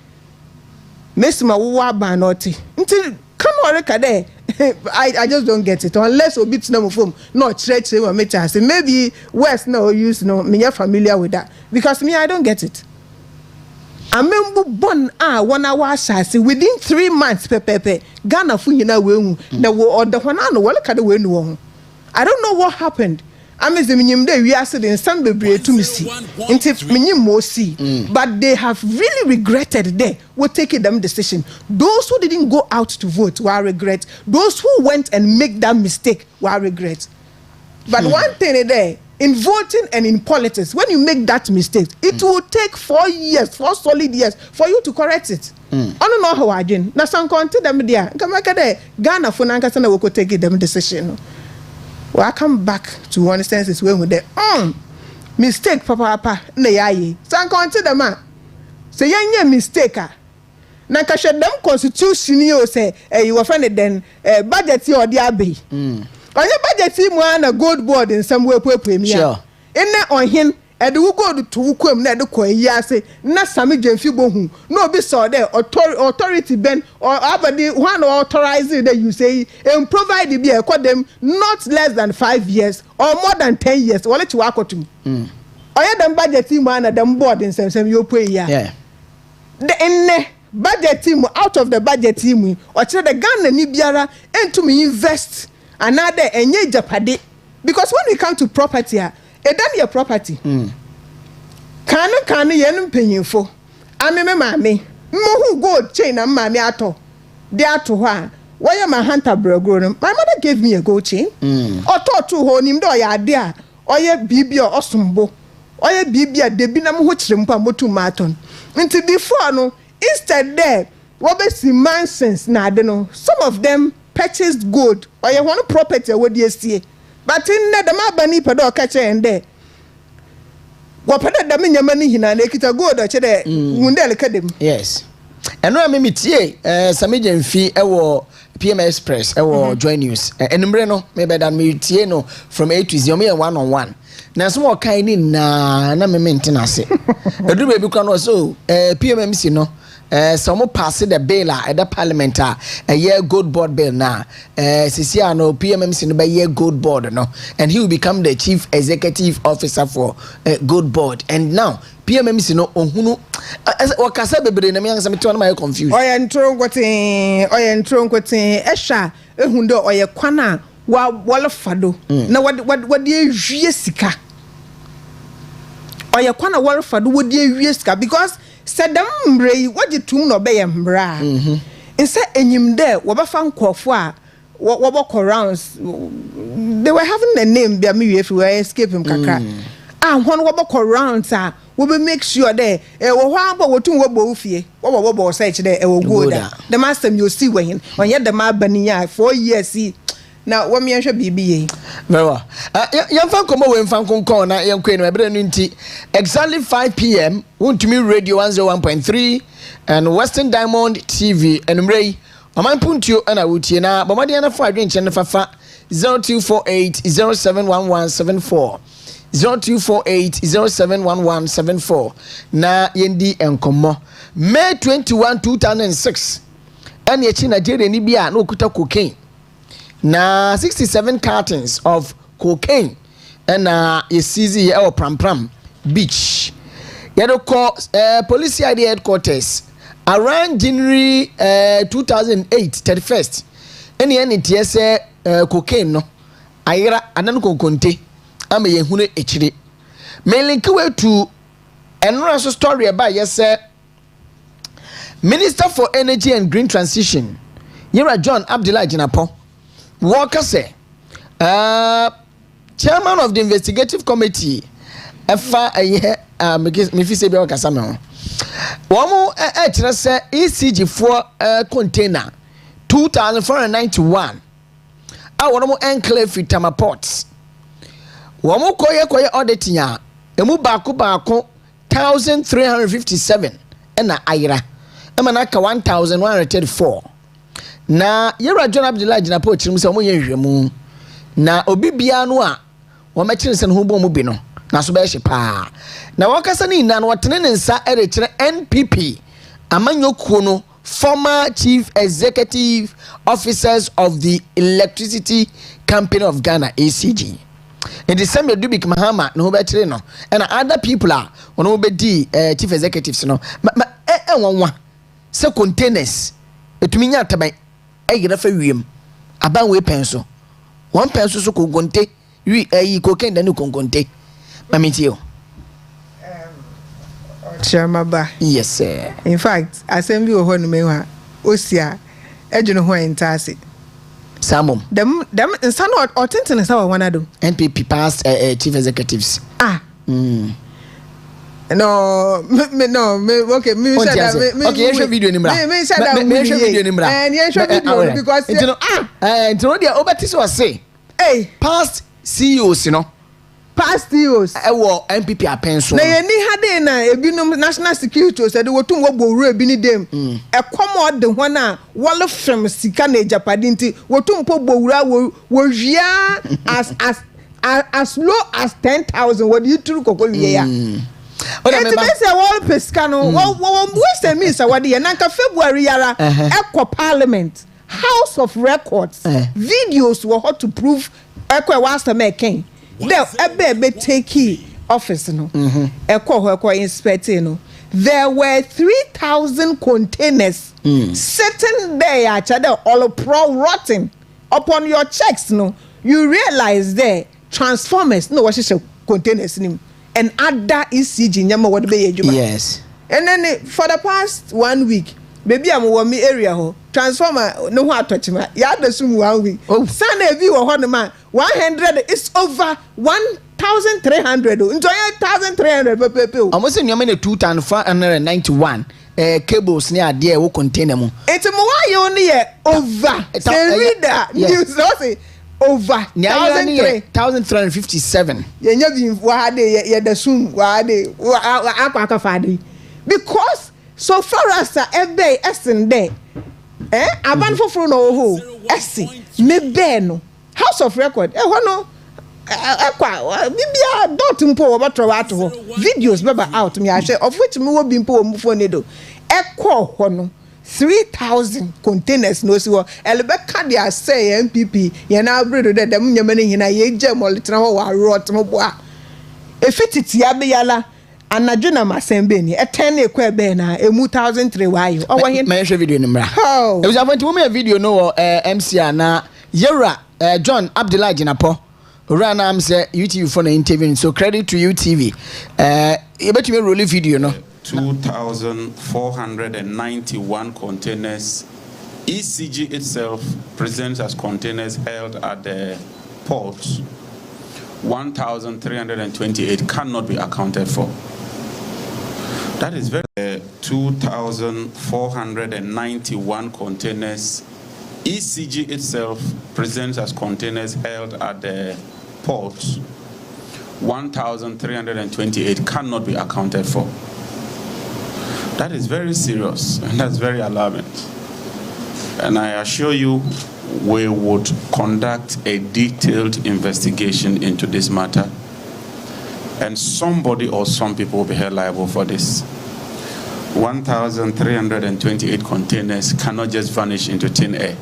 miss my wa banoti until come on there. I just don't get it unless a bit no form not church maybe West no use no me familiar with that because me I don't get it. I remember born 1 hour shasi within 3 months pepepe Ghana fu nyina we na wo oda hona no wala kada we no I don't know what happened. I mean, we are sitting in some bebre to me see, but they have really regretted they were taking them decision. Those who didn't go out to vote were regret. Those who went and make that mistake were regret. But one thing there, in voting and in politics, when you make that mistake, it will take 4 years, 4 solid years for you to correct it. I don't know how I did. Now some country them there, Ghana for Nankasana will take them decision. Well, I come back to one instance when with the mistake, papa, ne yaye. Some consider man. Say young mistake. Na kashe them constitution you say you offended then budget or the abbey. On your budget team one a gold board in some way premier. Sure. In there on him. And we go to Wukum na do say na sami jemfi bohu no be so there authority ben or abadi one authorizing that you say and provide the beer call them not less than 5 years or more than 10 years or let you work to or them budget team one them board in some you pay yeah the in budget team out of the budget team or the Ghana ni biara and to me invest another enye japade because when we come to property it done your property. Can yen penyinfo. Ame me mame. Mo gold chain am mame ato. De ato ho. Why am I hunter brogo? My mother gave me a gold chain. Oto to ho nim do ya ade a. Oye bibia osumbo. Oye bibia de bi na mo ho kirempa motu maton. Nti before no instead there what be see mansions na ade no. Some of them purchased gold. Oye one property we dey see. But in the mabani pedo catch and there. What pedo the minyamani hina nekita go da chede wundele kadem. Yes. And no me tie Samijan fee ewo PM Express ewo Joy News. Enumbre no me bedan me tie no from A to Z me one on one. Na so kind ni na me maintenance. Edu be kwa no so PMMC no some pass the bill at the parliament a year gold board bill now no PMMC no by year gold board no and he will become the chief executive officer for gold board and now PMMC no ohunu wakasa bebre na me ansa me to na confused oya ntro nkotin ehwa ehundo oya kwana wa wala fado na what dey hwie sika oya kwana wala fado what dey hwie sika because said them what you tum no be mbra inse enyim there wo ba fa nkofo a wo walk around they were having a name be me if we escape him kakra when wo walk around we be make sure there wo ho aba wo tum wo bo fie wo search there wo go there the master you see when on the mabani ya 4 years see now what me answer BBA very well yan fan komo we fan konkon na yan kwen no ebre no nti exactly 5 p.m. Wontumi radio 101.3 and Western Diamond TV enumrei Oman Mpuntuo ana wutie na bomade na fa adwen kyen fafa 0248 071174 0248 071174 na yendi enkomo May 21 2006 and yet Nigeria Nibia no kuta cocaine. Na 67 cartons of cocaine and a CZ or Pram Beach. Yado call police ID headquarters around January 2008 31st. Any TSA cocaine no ayra anan konkonte ama yehune echire. Me link we to another story about yes Minister for Energy and Green Transition Yera John Abdullah Jinapo Walker say chairman of the investigative committee efa me fi say be wakasa me ho womo kire say ECG for container 2491 a wono enclave Tama ports womo koye auditing a emu baako 1357 na ayira emana ka 1134 na Yera John Abdullah Jinapo chirim say omo ye hwemu na obi bia no a wo ma kire se no bo mu bi no na so be hye pa na wakasa ni na no watene ne nsa ere kire NPP amanyokuo no former chief executive officers of the Electricity Company of Ghana ACG in December Dubik Mahama no be kire no and other people are ono be di chief executives no wonwa se containers etumi nya taban ayira fa wiem aban we penso one penso so kongonte wi cocaine da no kongonte mamitio Okyeremaba. Yes sir. In fact assembly wo ho no mewa osia edwene ho entase Samom dem nsa no otenten nsa wa wana do NPP past chief executives no okay me say that okay you show video ni mra me say that me show video ni mra and you show video because intro dia obati so say past CEOs no past CEOs wo NPP apenso na ye ni hade na ebinum national security so de wotum wo bowru ebini dem ekomod de ho na wall from sika na japade nti wotum po bowru wo hwia as low as 10,000 what you true kokko wie ya Eti me say wall pesca no we say me say what dey na nka February yara ekọ parliament house of records videos were how to prove ekọ was to make king there ebe take office no ekọ inspecting no there were 3,000 containers sitting there actually all pro rotten upon your checks no you realize there transformers no what she containers nim and other ECG nyama what be ejuma. Yes. And then for the past 1 week, baby I'm wo me area ho transformer no ho atouch ma. Ya da sum 1 week. Sana evi wo ho no ma 100 is over 1,300. Into 1,300 pepe. Almost nyama na 2,491 cables near there wo container mu. Enti mo wa ye only ye over. Say reader news no say over 1,357. Yenya bi wa de ye da sum wa de akwa fade because so far as ebe esin there aban foforo no ho esi me be no house of record ho no akwa bibia dot mpo wo batro wa to ho videos baba out me ahwe of which me wo bi mpo wo mfo ne do ekọ ho no 3,000 containers no si wo elebeka dia say MPP ye na abredo de dem nyama ne hina ye jam olitena ho wa rot mo boa efititi abeyala anadwo na masembe ni eten ekọ ebe na emu 1,003 wayo owo hin me show video ni mra e was avant wo me video no MC na Yera John Abdullah Jinapo run am say UTV for the interview so credit to UTV you bet me roll video no 2,491 containers. ECG itself presents as containers held at the ports. 1,328 cannot be accounted for. That is very 2,491 containers. ECG itself presents as containers held at the ports. 1,328 cannot be accounted for. That is very serious and that's very alarming. And I assure you, we would conduct a detailed investigation into this matter. And somebody or some people will be held liable for this. 1,328 containers cannot just vanish into thin air.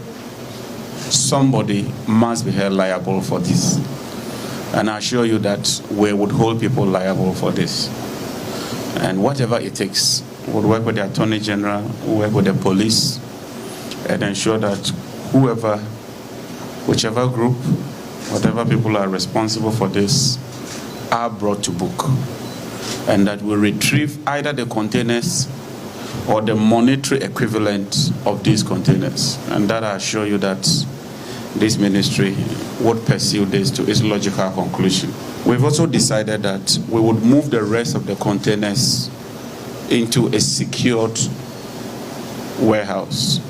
Somebody must be held liable for this. And I assure you that we would hold people liable for this. And whatever it takes, we'll work with the Attorney General, we'll work with the police, and ensure that whichever group, whatever people are responsible for this, are brought to book. And that we retrieve either the containers or the monetary equivalent of these containers. And that I assure you that this ministry would pursue this to its logical conclusion. We've also decided that we would move the rest of the containers into a secured warehouse.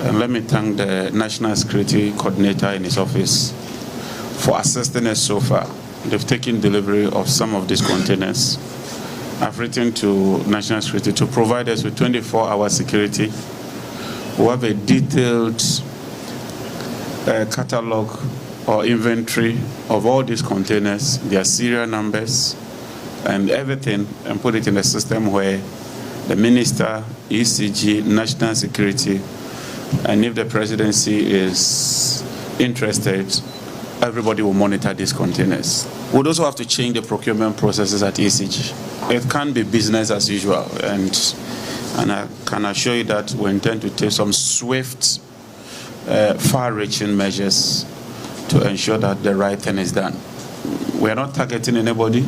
And let me thank the National Security Coordinator in his office for assisting us so far. They've taken delivery of some of these containers. I've written to National Security to provide us with 24-hour security. We have a detailed catalog or inventory of all these containers, their serial numbers, and everything, and put it in a system where the minister, ECG, National Security, and if the presidency is interested, everybody will monitor these containers. We'd also have to change the procurement processes at ECG. It can't be business as usual, and I can assure you that we intend to take some swift, far-reaching measures to ensure that the right thing is done. We are not targeting anybody.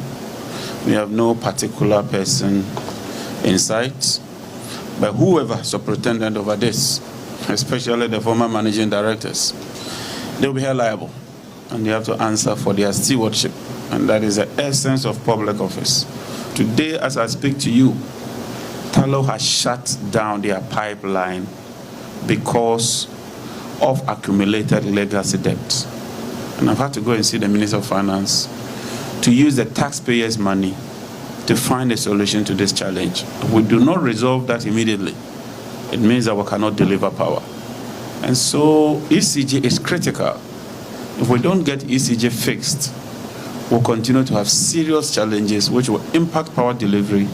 We have no particular person in sight, but whoever superintendent over this, especially the former managing directors, they will be held liable, and they have to answer for their stewardship, and that is the essence of public office. Today, as I speak to you, Talo has shut down their pipeline because of accumulated legacy debt. And I've had to go and see the Minister of Finance to use the taxpayers' money to find a solution to this challenge. If we do not resolve that immediately, it means that we cannot deliver power. And so ECG is critical. If we don't get ECG fixed, we'll continue to have serious challenges which will impact power delivery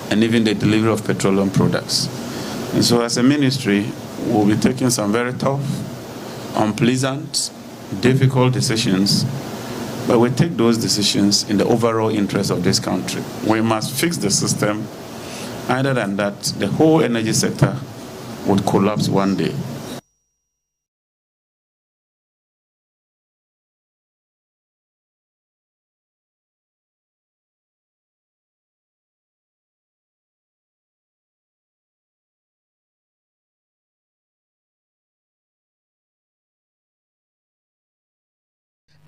and even the delivery of petroleum products. And so as a ministry, we'll be taking some very tough, unpleasant, difficult decisions, but we take those decisions in the overall interest of this country. We must fix the system. Other than that, the whole energy sector would collapse one day.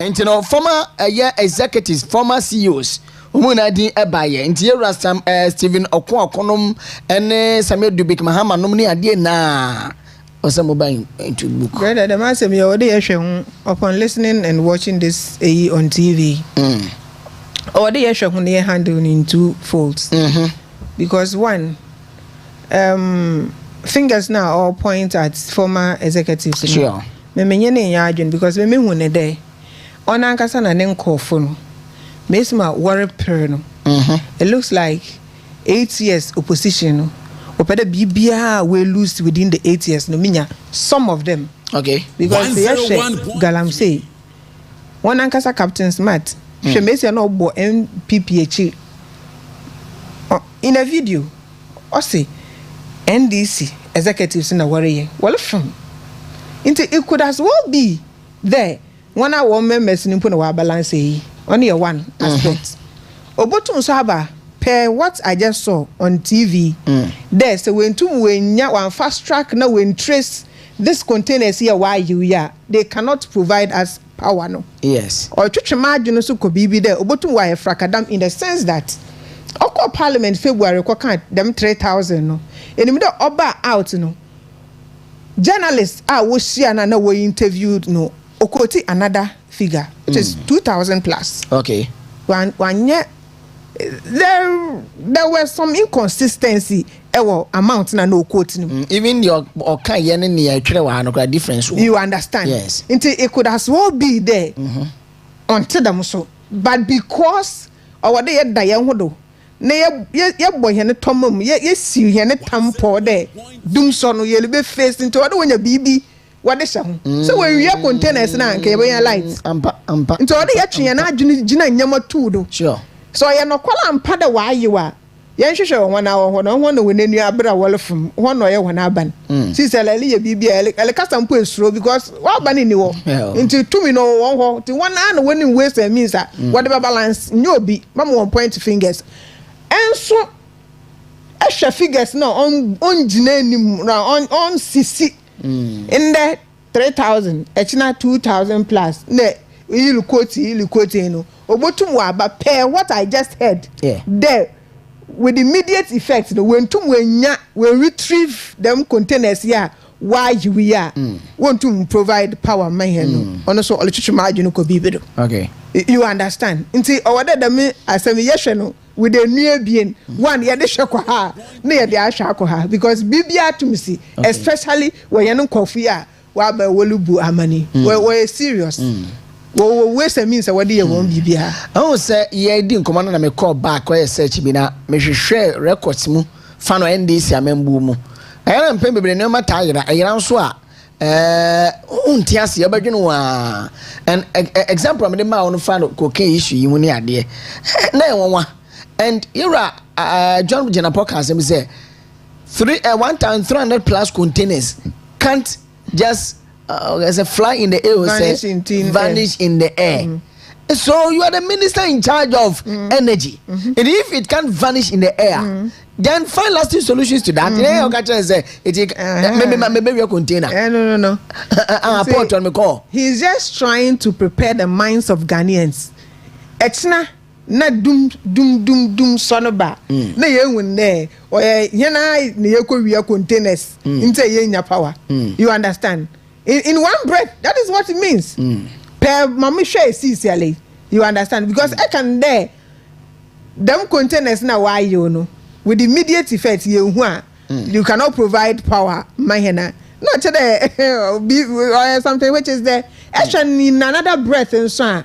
And you know, former executives, former CEOs, Umunadi Ebaye, Interior Stephen Okonom, and Samuel Dubik Mahama nomini adie na Osamoba into book. Brother, the man said, upon listening and watching this on TV, or the issue when they handled in two folds. Because one, fingers now all point at former executives. Sure. Because we mean when a day. On Ankasa na Nenkofon, Mesma worry perno. It looks like 8 years opposition. Opeda BBA will lose within the 8 years. No minya some of them. Okay. Because the Galam say one Ankasa Captain Smart. She may say no bo MPPH. In a video, or say NDC executives in a worry. Well, from it could as well be there. One hour members in Puna balance only one aspect. Obotun Saba, per what I just saw on TV, there's a when two when one fast track now when trace this containers here why you they cannot provide us power no. Yes. Or church imagine so could be there. Obotun why fracadam in the sense that Oko Parliament February them 3,000 no. In the middle oba out no. Journalists was see and were interviewed no. Okoti another figure, which is 2,000 plus. Okay. One year, there was some inconsistency. Amount na no quoting. Even your okay difference. You understand? Yes. Until it could as well be there until them so. But because our day at Diane na ye boy hene tomum ye si hene tampo de dum so no ye be face into what when ya bibi what is so when we containers na nke ye light ampa into what ye twen na adwene gina nyama tu do sure so ye no kwala ampa da wa ayewa ye nhwehwe won na wo no won no wenenu abra wolfum won no ye won aban si se lele ye bibi ele kasa mpo esuro because wa ban ni wo into tumi no won ho ti won na winning waste means that what the balance nyobi mama 1 point fingers enso ehwe figures no on gina nim on sisi in the 3000 echina 2000 plus na ilu quote no obotum wa ba pair what I just heard there with immediate effect no when tum we retrieve them containers here why we are want to provide power man here no ono so olichichi maaju ko bibido okay you understand nti owada da me asemi yehwe no with the new being one ye de hwe ha na ye de ahwa ko ha because bibia tumsi especially when you no coffee a wa ba wolubu amani we serious we say means what dey won bibia oh say ye di nkomo na me call back we search bi na me hwehwe records mu fa no NDC amembu mu ayana mpem bebre ne ma tayira ayira nso a unti ase obadwene wa an example me de ma on fa no cocaine issue yi mu ni ade na enwa and era John Jenna podcast him say 1,300 plus containers can't just as a fly in the air vanish in the air. So you are the minister in charge of energy, and if it can't vanish in the air, then find lasting solutions to that. Maybe your container. No. Port on me call. He's just trying to prepare the minds of Ghanaians. Echna na dum sonoba na ye won there or ye na ye ko wi containers into ye nya power. You understand? In one breath, that is what it means. Per mama share sincerely. You understand? Because I can there them containers na why you know with immediate effect you cannot provide power mahena not today or something which is there actually in another breath and so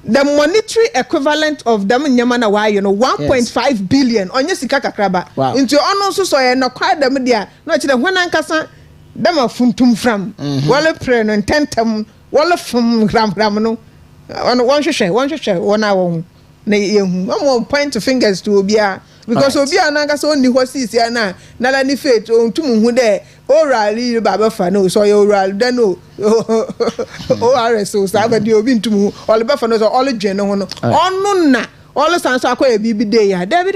the monetary equivalent of them nyama na why you know 1.5 billion onye sika kakraba into ono so so no kwa them there no today when ankasa them afuntum from wale pray no tentem wale from gram no one share one hour na yehu am point to fingers to obia because obia na ankasa oni hosis ya na la ni faith ontum hu there orally baba fa no so you oral then no ORS so sabadi obi ntum all be fa no so all gene no no onu na all sanso akoya bibi dey ya David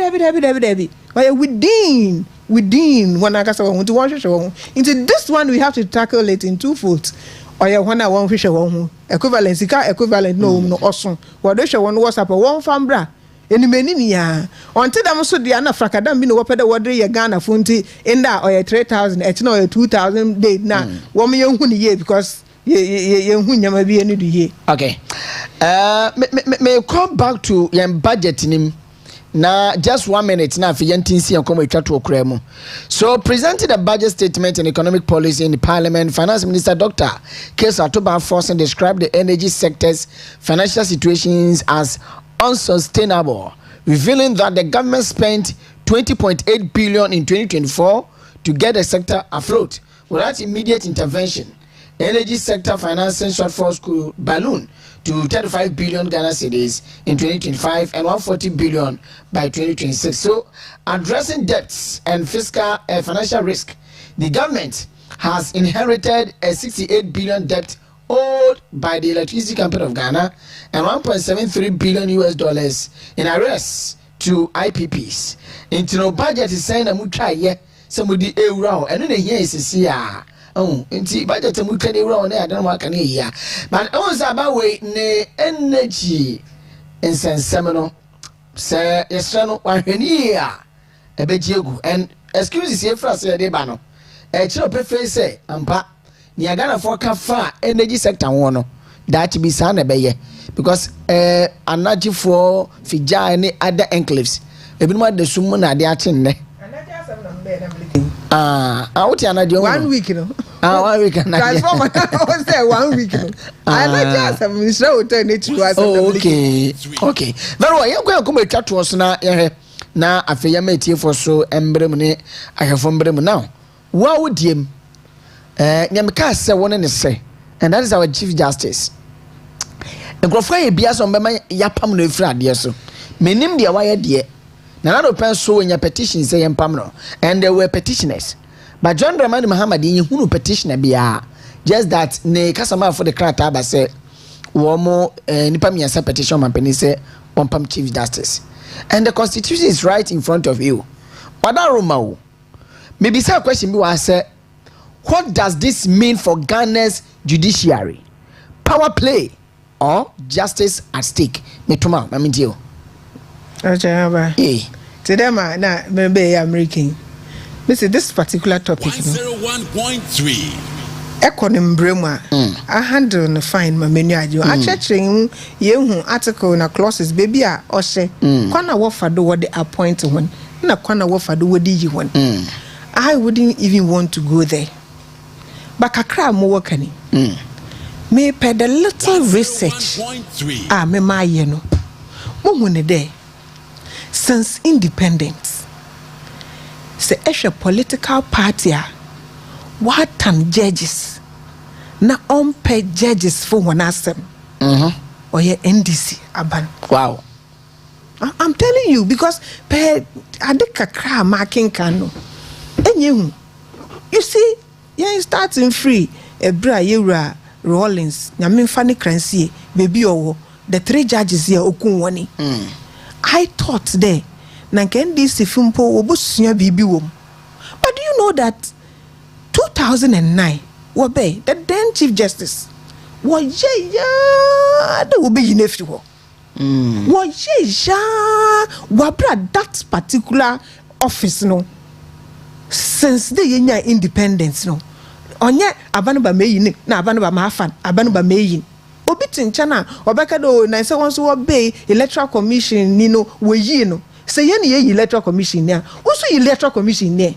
within when akasa won to one hwehwe into this one we have to tackle it in two folds or ya one hwehwe won equivalent no osun what do hwe won WhatsApp one fambra enimeni ni ya until them so dia na frakadam bi no wopede wodre ye Ghana funti in that or 3,000 et no 2,000 day na wo me hu ni ye because ye hu nyama bi eni du ye okay me come back to your budget nim na just 1 minute na fi yentinsi enkomo etwato okra mu so presented a budget statement and economic policy in the parliament. Finance Minister Dr. Kesa Atoba Forson described the energy sector's financial situations as unsustainable, revealing that the government spent 20.8 billion in 2024 to get the sector afloat without immediate intervention. Energy sector financing shortfalls could balloon to 35 billion Ghana cedis in 2025 and 140 billion by 2026. So, addressing debts and fiscal financial risk, the government has inherited a 68 billion debt owed by the Electricity Company of Ghana and $1.73 billion in arrears to IPPs. Into no budget is saying that we try here somebody euro and then here is here. Oh, inti budget mu kan euro na adan wa kan here. But on about we ne energy insensem no say yesra no ahwani a ebejiegu and excuses here for say dey ba no. E kire pefe say ampa ni Ghana for ka fa energy sector won no that be sa na beye because energy for fija any other enclaves ebinuma de sum na de achen ne what another 1 week you know 1 week and transform was there 1 week you know I like some Mr. Hotel need to okay very well you go come twa to us na na afeya metie for so embrem ne ahefo embrem now wa wodiem nyameka se won ne se and that is our chief justice nkrofo ye bia so mbema yapam no efra ade so menim de waye de na no pen so nya petition say yempam no and there were petitioners but John Dramani Muhammad yin hunu petitioner bia just that ne kasama for the krata ba say womo nipa miasa petition mampani say wompam chief justice and the constitution is right in front of you wadaroma maybe say question bi wa say what does this mean for Ghana's judiciary? Power play or justice at stake? Metuma, mamindio. Okyeremaba. Today, na maybe American. Listen, this particular topic. 101.3. Economy brema. I handle the fine my menu ajo. I checking you article na clauses baby a ose. Kwana wo fado what the appoint one. Na kwana wo fado what you want. I wouldn't even want to go there. But Accra mo workani. Me pay the little research. Me my no. Mo hune there. Since independence. Se eshe political party what an judges na on pay judges for one asem. Or ye NDC aban. Wow. I'm telling you because pay adika Accra marking kano. You see, you starting free. Ebra Yura Rollins, Yamin Fanny Crancy, baby oh, the 3 judges here Okunwani. I thought there, Nanken this Fumpo Obusia Bibi wom. But do you know that 2009 Wabe, the then Chief Justice, was the Obe nephew. Was Wabra that particular office no. Since the year independence no onye abanuba meyin na abanuba mafan abanuba meyin obitin chana obeka do na se won so obey electoral commission ni no weyi no say ye ne electoral commission ni also electoral commission ni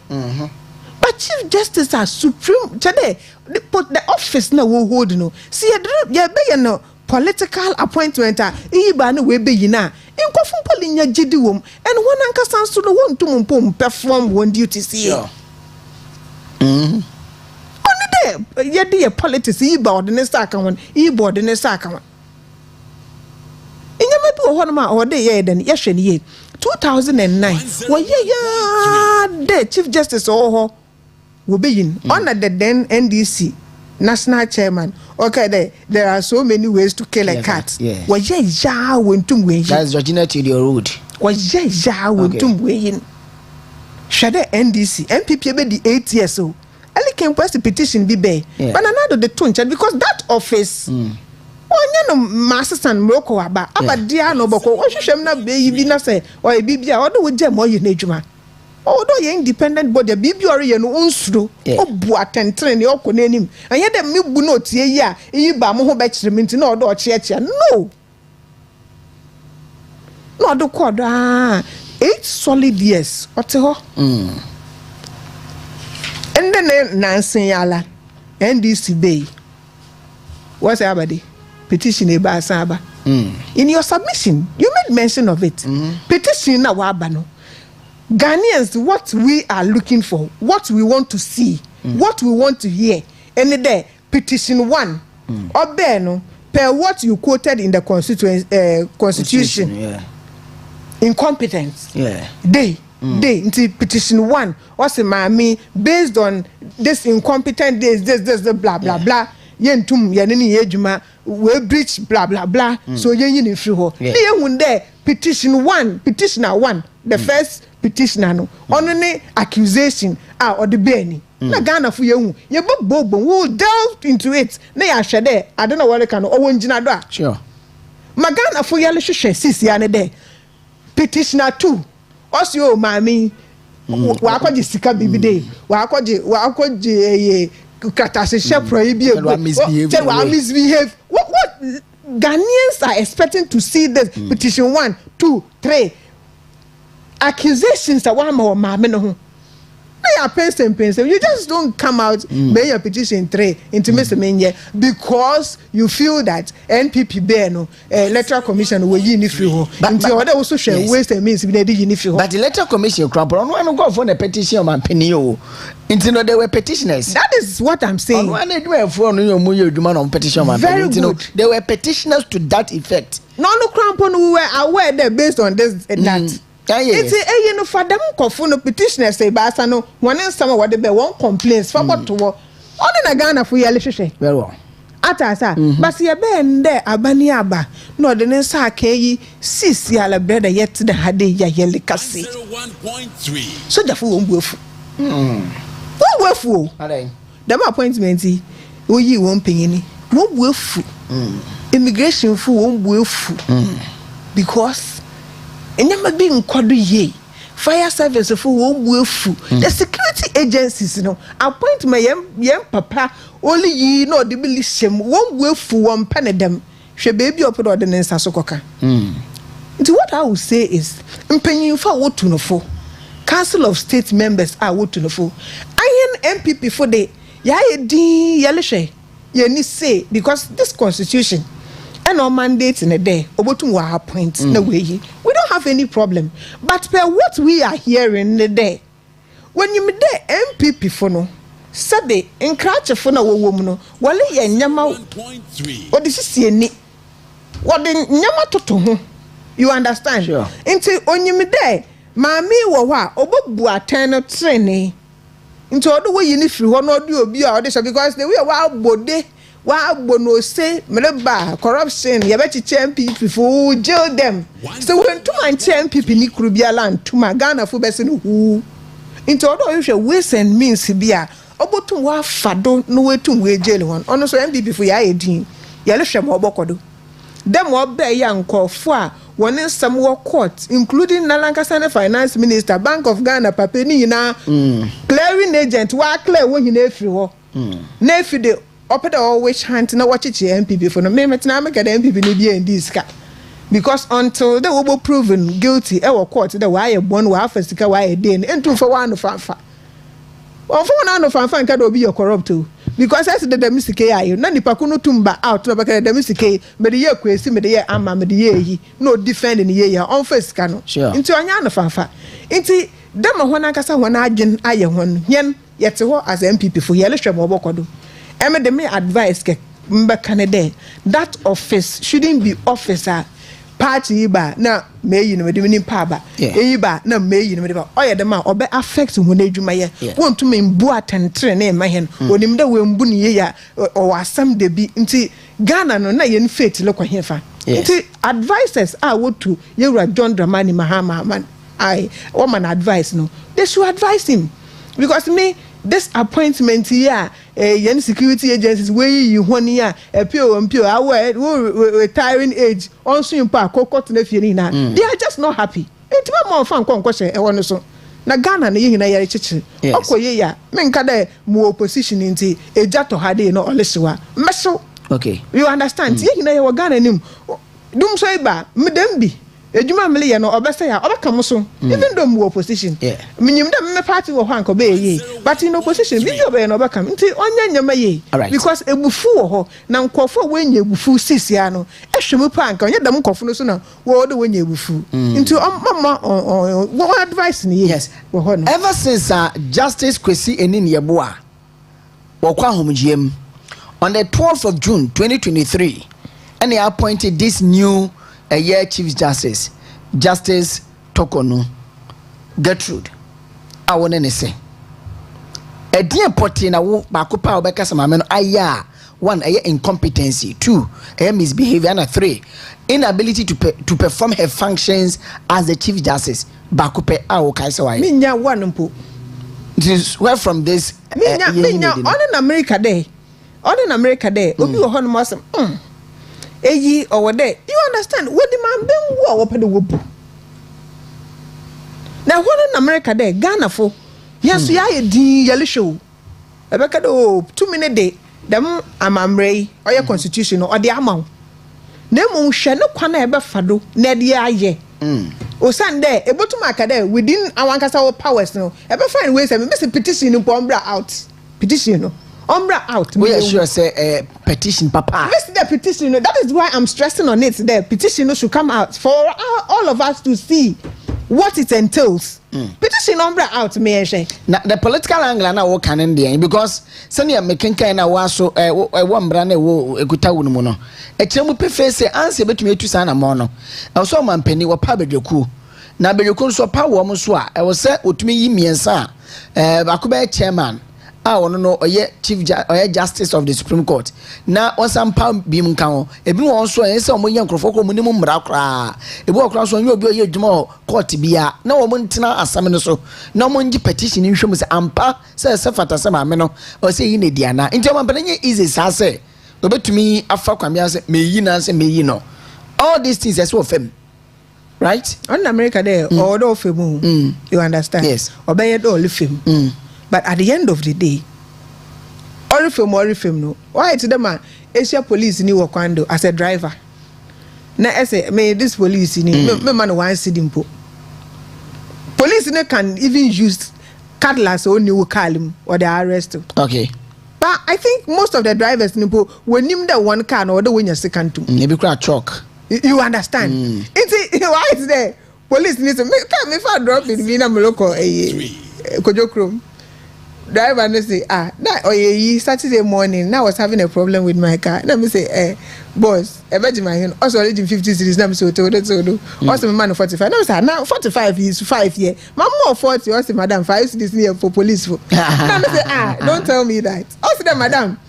but chief justice are supreme today the office na wo hold no see ye be no political appointment iba na we be yina inkofun polinya gidi wom and one anka sanso no won tum pom perform one duty see only there ye dey politics iba ordinance aka won iba ordinance aka won inyama bi wo ma o dey ye den ye hwe ne ye 2009 wo ye ya the chief justice ho wo be yin on the then NDC national chairman. Okay, there are so many ways to kill a cat. Was ya went to win? That's Georgina to your road. Was ya went to win? Shade NDC, MPP be the 8 years old. Ali can press the petition be bay. But another the tunch because that office. Oh, no, Master and Morocco about Diano Boko. What should not be na say or a BB or do jam or you nejuma. Although you're independent body, baby or you know, unsro, oh, boat and train your name, and yet the milk not ye, you bamo batch remains in order church. No, not the quarter 8 solid years. What's it? And then Nancy Yala, NDC Bay. What's everybody? Petition about Saba. In your submission, you made mention of it. Petition na wabano. Ghanaians, what we are looking for, what we want to see, what we want to hear. And there, petition 1, Obeno, per what you quoted in the constitution, incompetence. They, into petition 1, what's me based on this incompetent days, this, blah, blah, blah. Yentum, yanini yejuma, we breach, blah, blah, blah. So yen free ho. There, petition 1, petitioner 1, the first petitioner no only accusation or the benny na Ghana for you bobo will delve into it na ya hwede I don't know what they can owonjina do sure magana for yale hwehwe sisi ane there petitioner 2 osio mami wa akwaji sika bibide wa akwaji katase shepro ibi wa misbehave what Ghanaians are expecting to see this petition 1 2 3 accusations that one more mamma no your paste. You just don't come out make your petition 3 into Mr. Menye because you feel that NPP bear no electoral commission will you if you until other also share waste and means we did if you. But the electoral commission crop on go for the petition man penio. Until they were petitioners. That is what I'm saying. On on petition man. Very good. They were petitioners to that effect. No crampon we were aware that based on this and that. It's a you know for them no petitioners say basa no one in some what they one complaints for what to on in Ghana for your literature. Very well. Atasa but ye be nde abani aba no de ne sa kai sis ya la brother yet the hade ya yele kase 101.3 so therefore won buafu won buafu dem appointment oyi won penyini won buafu immigration fu won buafu because enyama bi nkodo ye fire service for won buafu the security agencies no appointment yem papa only ye no de be lisem won buafu won penedem hwe baby opedo de nsa so koka what I will say is mpanyin fa wotu no fo council of state members are wotu no fo ayen MPP for the ya din ya lehwe ye ni say because this constitution and our mandate in a day obotum wa appoint na we don't have any problem but per what we are hearing in the day when you me there MPP for no sabe enkrache for na wo mu no wale ye nyama 1.3 odisisi ni wode nyama toto ho you understand sure. Nti onyim there maami wo ho a obobu aten no trene nti odo wo yi ni firi ho no odo obi a ode so because the way wa bode wa no say mereba corruption ye be chiche MPP for jail them so when to man MPP ni kuru bia land to ma Ghana fo be se no hu nti odo yo hwe ways and means bia obotum wa fado no wetum we jail one ono so MPP for ya edin ye le hwe ma obokodo dem obe ya nkofo a woni some work court including Nalankasa finance minister Bank of Ghana papa ni na clearing agent wa clear wo hina efiri ho na efi de opeda always hunt na wachichi MPP for no me metina make the MPP ni bia this ka because until they were proven guilty e wo court that why e born wa afasika why e dey entu for one fanfa onfo na no fanfa nka do be your corrupt because as the misike ayo na nipa kuno tumba out na baka the misike me de ye kwesi me de ye ama me de ye yi no defend ni ye ya on face ka no nti onya no fanfa nti dem ho na kasa ho na adwen aye ho no yen yete ho as MPP for ye le hwem obokodo em de me advice ke mba Canada that office shouldn't be officer party ba na meyi no me de ni pa ba eyi ba na meyi no me de ba oye de ma obe affect hu na adwuma ye wontu me mbu atentre na ema hen onim de we mbu ni ye ya o asam de bi nti Ghana no na ye n faith le kwa hefa nti advisors are wotu yewura John Dramani Mahama man I woman advice no they should advise him because me this appointment here yen security agencies wey you honi ya mpio our retiring age also in park kokot na fie ni na they are just not happy enti ma fan kon kwose e wono so na Ghana na yihina yare chichi okoye ya menka da mu opposition nti eja to hade no olesiwa meso okay you understand yihina ye wo Ghana nim dum so iba medambi ejuma mele ye no obesa ya obeka muso even though mu opposition minyim dem me party wo hanko be ye but in opposition bi obe no obeka nti onya nyama ye because ebufu wo ho na nkofo we nya ebufu sisia no ehwemu pa anka onya dem nkofo no so na wo do we nya ebufu nti mama wo advice ni ye yes wo ho no ever since Justice Kwesi Enin Yeboah wo kwa homgiem on the 12th of June 2023 and they appointed this new a year Chief Justice Tokonu Gertrude I want to say a dear potty na wo bakupa obeka samame no aya 1 a incompetency 2 a misbehavior and 3 inability to perform her functions as the Chief Justice bakupe awo kaisa wa minya 1 mpo this where from this minya on in America there obi wo hono masem eyi owo there you understand what the man ben wo owo pede wo bu na one in America there Ghana fo yes ya ye din yale show ebeka do 2 minute day dem amamrei oye constitution no ode amaw na mu hwe ne kwana ebe fado na de aye o Sunday e botum akade within our kasa powers no e be find ways e be petition no umbra out petition no umbra out we are sure say petition papa this the petition no, that is why I'm stressing on it the petition no should come out for all of us to see what it entails. Petition umbra out me na the political angle na wo kan ndie because senior mekenkan na wo aso wo mbra na wo ekuta wo mu no e kiremu pefe se anse betumi etu sa na mo no e so mampani wo pa bedweku na bedweku so pa wo mo so a e wo se otumi yi miensa akoba chairman ono no oye chief oye justice of the Supreme Court na osampa bim kan ho ebi won so yen se omo yankrofo ko munim mmra kra ebi okra so obi oye dwuma court bia na wo ntina asam no so na mo ngi petition nhwem se ampa se fata se ma me no o se yi ne dia na nti o mpananye easy sa se obetumi afa kwamia se meyi na se meyi no all these things as well fem right on America there all do fem you understand yes obey do all fem but at the end of the day, Orifem no. Why to the man? Asia police ni wakwando as a driver. Na ese me this police ni me man one sidimpo. Police no can even use cutlass or new call or they arrest. Okay. But I think most of the drivers nipo when him the one car or the when you second to. Maybe cry chalk. You understand? It's why is there? Police need to me for drop it me na moloko Kojo Chrome. Driver no say Saturday morning now I was having a problem with my car. Let me say boss imagine my hand also already 50 series now so to also man 45 now say now 45 is 5 year my more 40 also madam 5 series near for police for now me say don't tell me that also the madam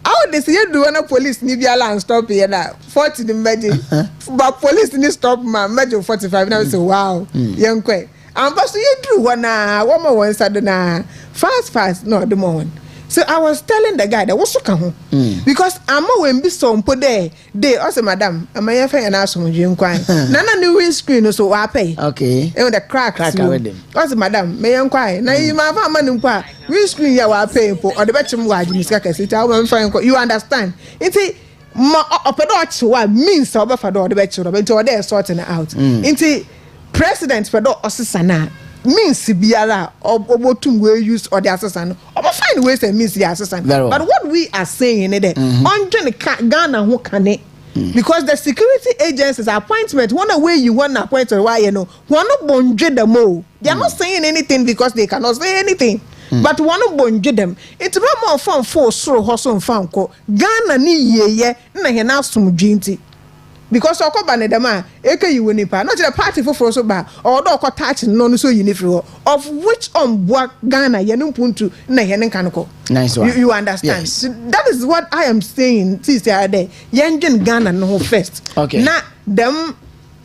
how they say do one police need be allow stop here now 40 the imagine but police need stop man imagine 45 now say wow young kwe and but you do one more one side na fast no the moment. So I was telling the guy that was so come because I'm when be so put there they also madam am I fair and ask you nana new windscreen so I pay okay and the crack with them also madam may inquire now you ma fa man inquire windscreen ya wa pay or the better wage miska sit you understand it's opedo wa means over for the better but they sorting it out into president for the osisana means biara obotum we use or the assistant or find ways and means the assistant but what we are saying there on Ghana who can it because the security agencies appointment one way you want to appoint why you know one no bonje them all they are not saying anything because they cannot say anything but one no bonje them it's more fun for so hustle fan ko Ghana ni ye na he na sumdwinti because okoba ne dem a eke yiwo nipa not the party for so ba or do ko touch no so uniform of which boa Ghana ye no Mpuntuo na ye nkan ko nice one you understand yes. So that is what I am saying since there ye ngin Ghana no first okay na dem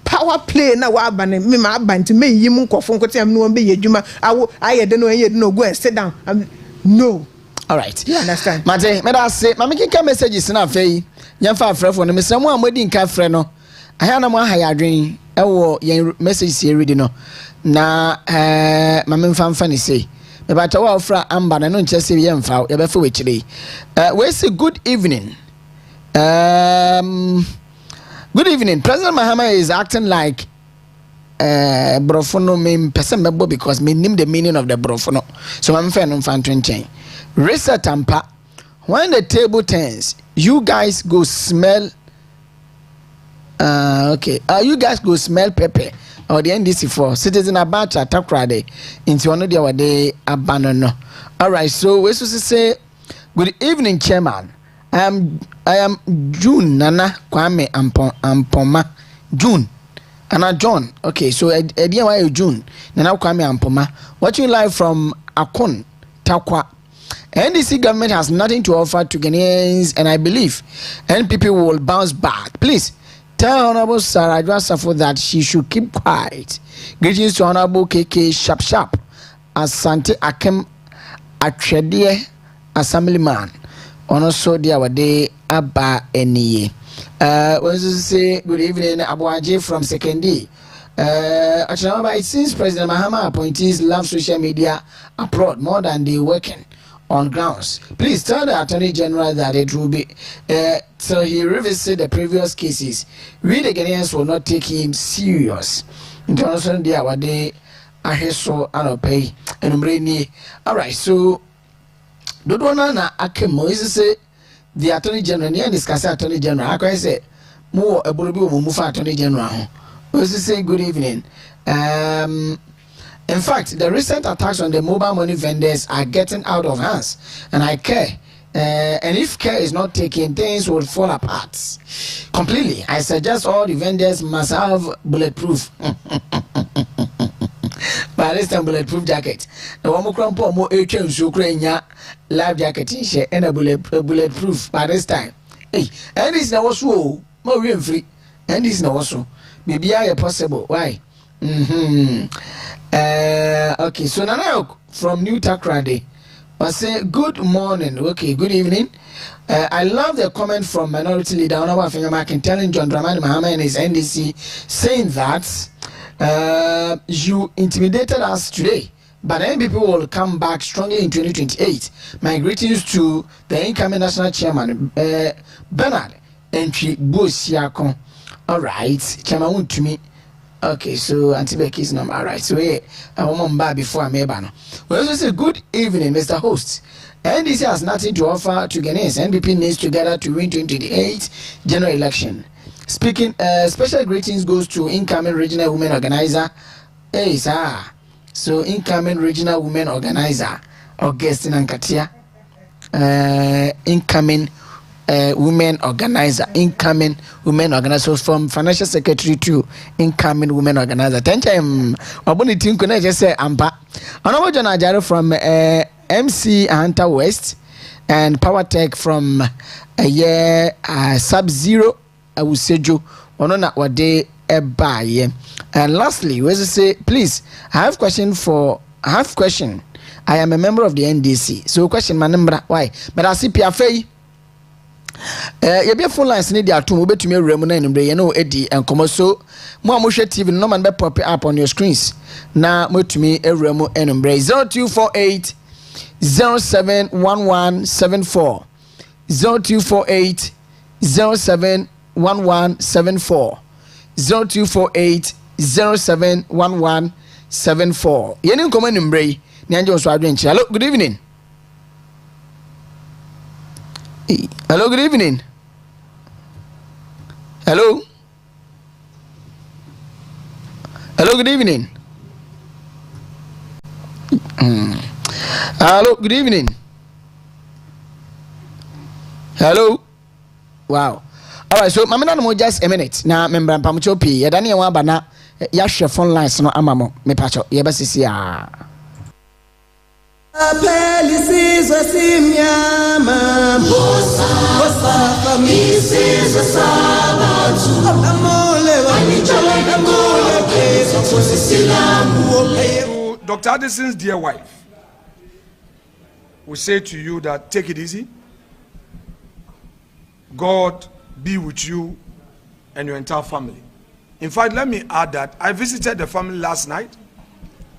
power play na wa ba ne me ma ba nti me yim nkofo nkote am no be yedwuma awo ayede no go and sit down no all right you understand mate me da say ma me kika messages na afei yamfa afrefo no mesem a modi nka frɛ no aya na mo aha ya adwen ewo yen messages here ready no na ma me mfa ne say me ba tawa ofra amba na no nche say ye mfa ye be fa we kire we say good evening good evening President Mahama is acting like brofono me person mebo because me name the meaning of the brofono so ma me fa no mfa ntwenchen reset tampa when the table turns you guys go smell okay you guys go smell pepper or the NDC for citizen about Takoradi into one of the day abandon. All right, so we supposed to say good evening chairman. I am June Nana Kwame Ampoma June Anna John. Okay, so idea why June Nana Kwame Ampoma watching live from Akon Takwa. NDC government has nothing to offer to Ghanaians, and I believe NPP will bounce back. Please tell Honorable Sarah Adwasafo that she should keep quiet. Greetings to Honorable KK Sharp Asante Akem Atredie Assemblyman. Also, dear Wade Abba Eniye. Want to say good evening, Abuaje from Sekendi. It seems President Mahama appointees love social media abroad more than they working on grounds. Please tell the Attorney General that it will be till he revisit the previous cases. We the Ghanaians will not take him serious. International day our day aheso anopay and alright, so Dodona na Akemo is say the Attorney General near discuss Attorney General. I say more a bulubi mufa Attorney General. Was say good evening. In fact, the recent attacks on the mobile money vendors are getting out of hands, and I care. And if care is not taken, things will fall apart completely. I suggest all the vendors must have bulletproof. By this time, bulletproof jacket. The one more crumple more HM so life jacket t-shirt and a bulletproof by this time. Hey, and this now also more real free. And this now also maybe I possible. Why? Okay, so Nana from New Takoradi was say good morning. Okay, good evening. I love the comment from Minority Leader Honorable Finger telling John Dramani Mahama and his NDC saying that you intimidated us today, but NPP will come back strongly in 2028. My greetings to the incoming national chairman, Bernard Enchill Bosiakon. All right, chairman to me. Okay, so Antibeki's number. All right, so hey, I want to before I'm able. We also say good evening, Mr. Host. NDC has nothing to offer to Ghanaians. NPP needs to gather to win 2028 general election. Speaking, special greetings goes to incoming regional women organizer. Hey, sir. So incoming regional women organizer, Augustine Ankatia. Incoming women organizer, from financial secretary to incoming women organizer. Thank you. Wabuni team connect just say ampa. Honorable John Ajaro from MC Hunter West and Power Tech from Sub-Zero Awusejo. Onona wade ebaye. And lastly, we say please, I have question. I am a member of the NDC. So question my number why? But I see PFA. You be phone lines need their two to me remuna in the no Eddie and Comoso. More TV no man be pop up on your screens. Now mo to me a remo and embrace 0248 071174 0248 071174 0248 071174. Yeni come embrace. Nyanjo so adwenche. Hello, good evening. Hello, good evening. Hello. Hello, good evening. Hello, good evening. Hello. Wow. All right, so mamina no just a minute. Na member pamucho pi. Ya dani wa bana ya share phone lines no amamo me pacho. Ye ba sisi a. Dr. Addison's dear wife will say to you that take it easy. God be with you and your entire family. In fact, let me add that I visited the family last night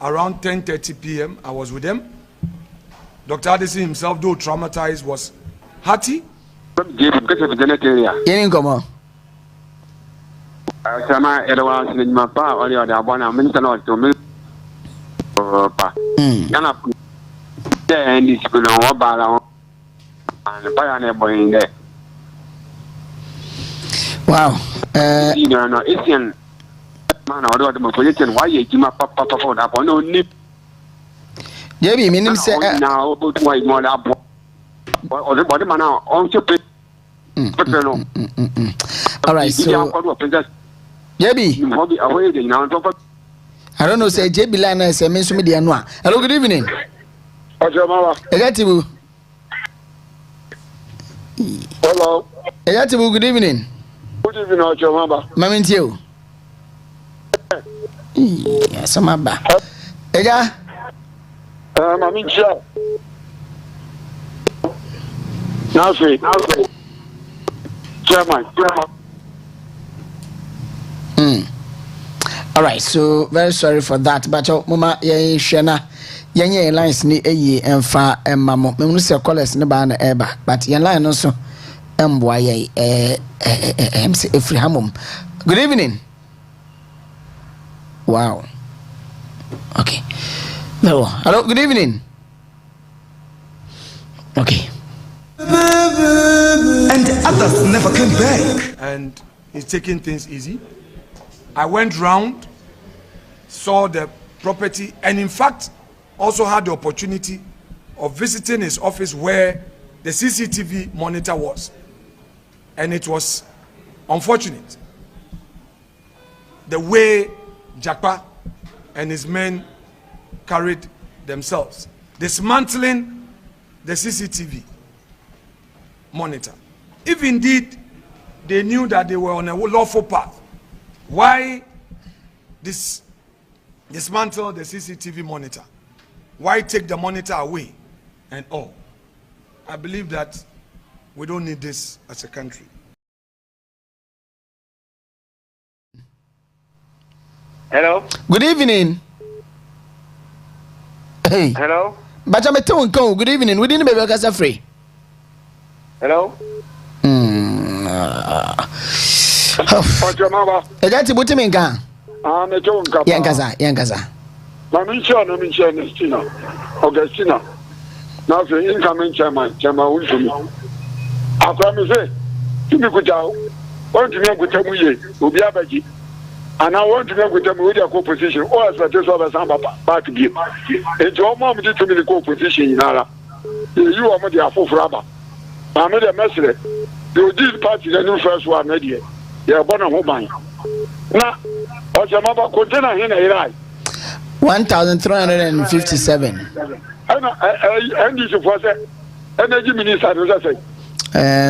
around 10:30 p.m. I was with them. Dr. Addison himself, though traumatized, was hearty. Wow. JB, meaning say now about why more that or the body man now on to pay. All right, so JB, I don't know, say JB Lana say mention media no. Hello, good evening. Hello. Good evening. Good evening, Okyeremaba. Mamintio. Yes, I'm about. Ega. I'm Enchill. Now, Chairman. All right, so very sorry for that, but Mama, yeah, Shana, yenye lines ni eyi emfa emamo me hunu se callers ne ba na eba but yen line no so emboa ye MC Efrihamum. Good evening. Wow. Okay. No. Hello, good evening. Okay. And the others never came back. And he's taking things easy. I went round, saw the property, and in fact, also had the opportunity of visiting his office where the CCTV monitor was. And it was unfortunate the way Jakpa and his men carried themselves, dismantling the CCTV monitor. If indeed they knew that they were on a lawful path, why dismantle the CCTV monitor? Why take the monitor away and all? I believe that we don't need this as a country. Hello. Good evening. Hey. Hello. But I'm a tone call. Good evening. We didn't be because free. Hello. Okyeremaba. Ejati butiminga. Me jo nka. Yankaza. Na me nche Nestina. Augustina. Na fe incoming chairman Unzumi. Akwa me say, timi kujao. Won timi agutamu ye, obi abaji. And I want to go with them with their co-position, or as a test of a samba back to give. It's your mom did to me the co-position in Ara. You are the Afo Fraba. I made a message. You did party the new first one, media. They are born a woman. Now, Okyeremaba container here, 1,357. And this was energy minister,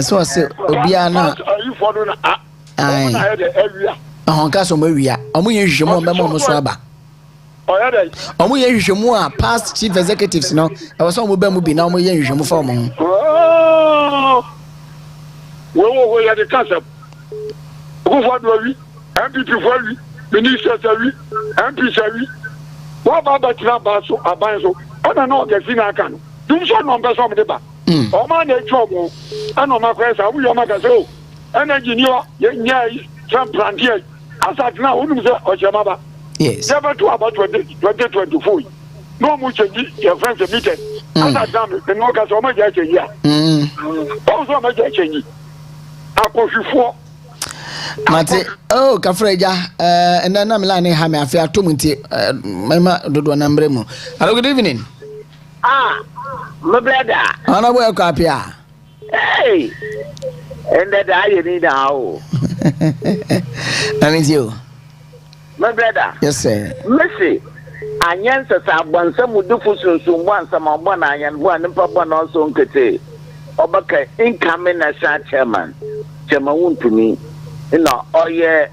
So I say, Obiana. Are you following? I had the area. Honka so mawia omo ye hwehwemu be mo so aba omo ye hwehwemu a past chief executives no e was omo ba mu bi na omo ye hwehwemu fa omo wo ya de concept go for do wi MPP for wi minister wi MP wi wo ba tra ba so aban so ona no ke fina kan dum so no be so mo de ba o ma na etwa mo ana ma kwesa wo yo ma ka so energy ni o ye nya some plantier as at now Okyeremaba. Yes. Never to about 2024. No more change your friends meeting. As at now, the no gas or my here. Also, my change. I go for Mate, oh, Kafreja, and then I'm lining Hammy. I feel 2 minutes. Mama, do one number. Hello, good evening. My brother. I know where Capia. Hey. And that I need now. That means you. My brother. Yes, sir. Messi. Anyansa sabwan samu dufu sunsun sama bwana anyanwa nimpa bwana also nkete. Obaka incoming national chairman. Chairman Mpuntuo. Ina oye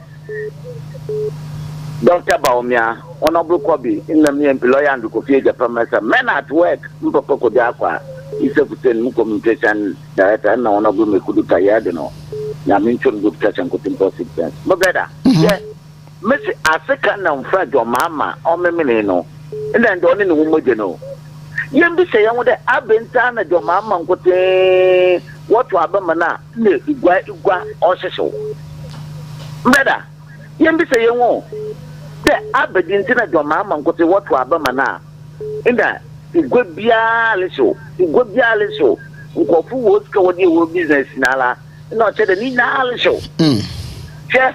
Dr. Baumia. Honorable Kobi. Ina mi employer and Kofi Japamasa. Men at work. Mpapa kodi akwa. Isa kuten communication director na honorable Mekudu Kayade no. Na minchon good catch and kutimpo sickness. My brother. Yeah. Messi Africa na mfra jo mama o memene no. Ina ndo ni wo no. Yembi se yan de abenta na jo mama nkote woto abama na ne igwa o hyehyw. Brother. Yembi se yan wo de abedinti na jo mama nkote woto abama na. Ina igwa biale so nkofu wo ska wodi wo business nala no che de ni nala so che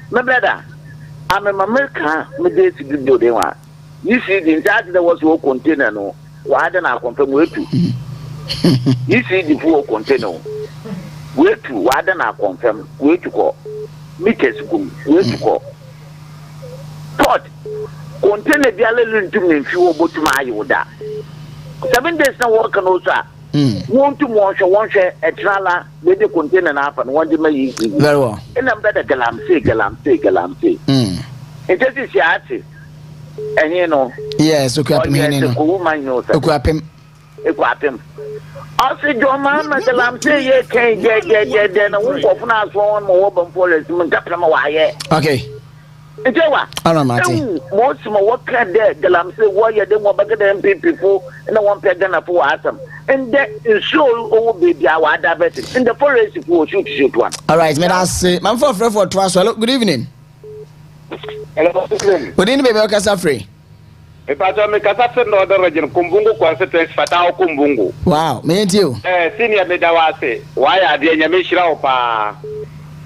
my brother I'm a American me dey to do de wa you see the charge that was wo container no wa da na confirm we tu you see the full container we tu wa da na confirm we tu ko meters gum we tu ko pot container biale luntu me fi wo botuma ayo da 7 days na work no sir. Want to wash a trailer with the container up and one day may very well. And I'm better galamsey. It is yati. And you know, yes, okay, Equapim. I said, your mamma, galamsey, ye can't get then a wolf of us one more open for us. Okay. Ejewa. Ana mate. Most mo work there galam say wo ye dem wo baga dem people na one pay Ghana for asam. And the show oh baby our diabetes. In the forest for shoot one. All right, me that say man for twaso. Good evening. Hello. Good evening baby okasa free. E pa to me kasa fe no the region Kumbungu constituency Fatao Kumbungu. Wow, me and you. Senior me da wase. Why ade nya me hira opa.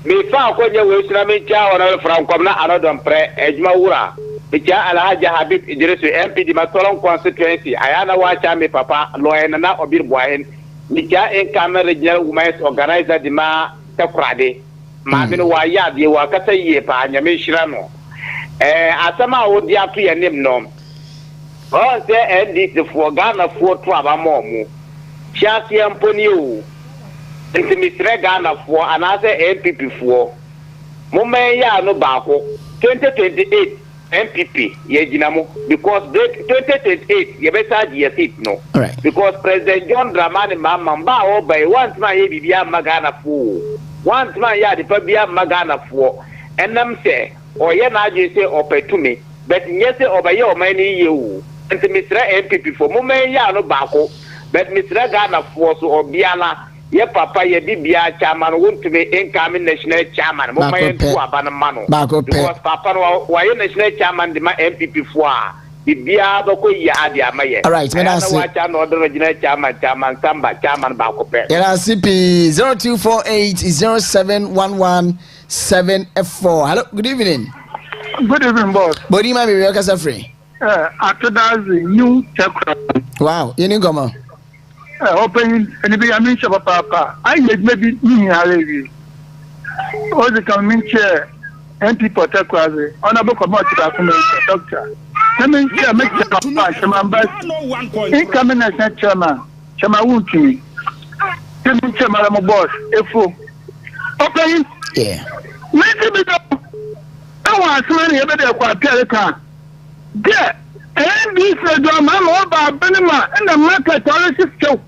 Me fa akonya we hira me cha ona frankom na anodon pre ejuma wura. Me cha Alhaji Habib Idris MP di Matolon constituency. Ayana wa cha me papa lawyer na obir boahen. Me cha en camera regional women's organizer di ma Takoradi. Ma me no wa ya de wa kasa ye pa nya me hira no. Asama wo dia to ye nim no. Oh, say NDC for Ghana for to abamomu. Chasi amponi o. Nti misre Ghana for anase MPP for. Mume ya no baako 2028 MPP ye ginamo because 2028 ye better ye seat no. Right. Because President John Dramani Mahama o by once man ye bibia magana for. Once man ya de bibia magana for. Enam say o ye na age say opetumi but nye say obaye o man ni ye o. Nti Mr. MPP for moment ya no baako but Mr. Ghana for so obiala ye papa ye bibia chairman want to be incoming national chairman moment to abana mano because papa no why national chairman the MPP for bibia do ko ya ade amaye. All right, me na say wa cha no the regional chairman samba chairman baako pe ya CP 0248071174. Hello, good evening. Good evening, boss. Body my baby okasa free. After that, new Takoradi. Wow, you need come on. Open and be a mention of Papa. I get maybe me already. All the coming chair and people Takoradi. Honorable commercial doctor. Coming chair make the incoming national chairman. Chama to me. Coming chair, Madam Boss. Open. Yeah. Maybe I want to see every day. Yeah, and this is the man about Benema and the market policy show.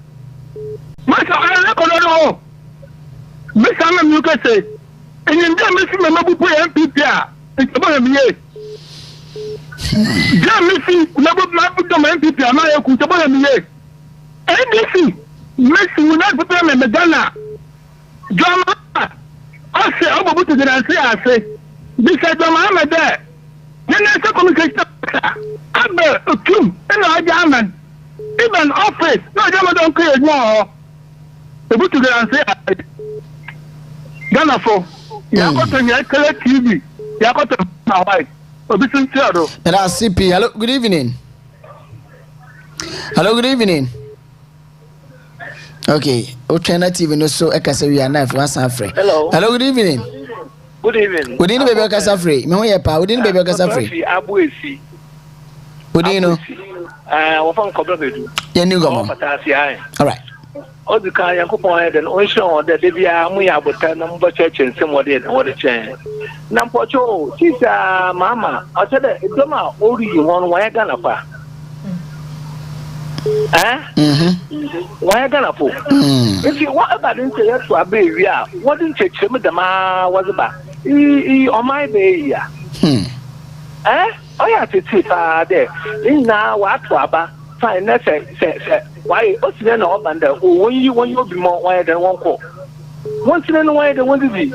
Master, I don't know. Miss Anna, you can say, and in them, Miss Mabu MPP, it's about me. Jam missing, Nabu MPP, and I could about me. And this Miss will not put them in Medina. Drama, I say, I'm about to I say, this is the man there. Then I say communication. Abel, Kim, and I German. Even office, no German don't create more. The book to say, Ghana for Yakoton, TV, Yakoton, my wife. And I CP. Hello, good evening. Hello, good evening. Okay, China TV no so ekase we are now for us free. Hello. Hello, good evening. Good evening. Good evening, baby okasa free. Me ho ye pa, good evening baby okasa free. Abuesi. Good evening. Wo fan kobra bedu. Ye ni gomo. All right. O du kan Yankopon ya den o hwe de bia mu ya bota na mbo church nsem wo de chen. Na mpocho tisa mama, o se de doma ori won wa ya Ghana fa. Why Ghana for? If you what about into your to a baby, what didn't check him the ma was about? On my baby. Oh, yeah, to see there. In now, what to about? Fine, let's say, why, what's then all under? When you be more wide than one call. Once then why the one to be.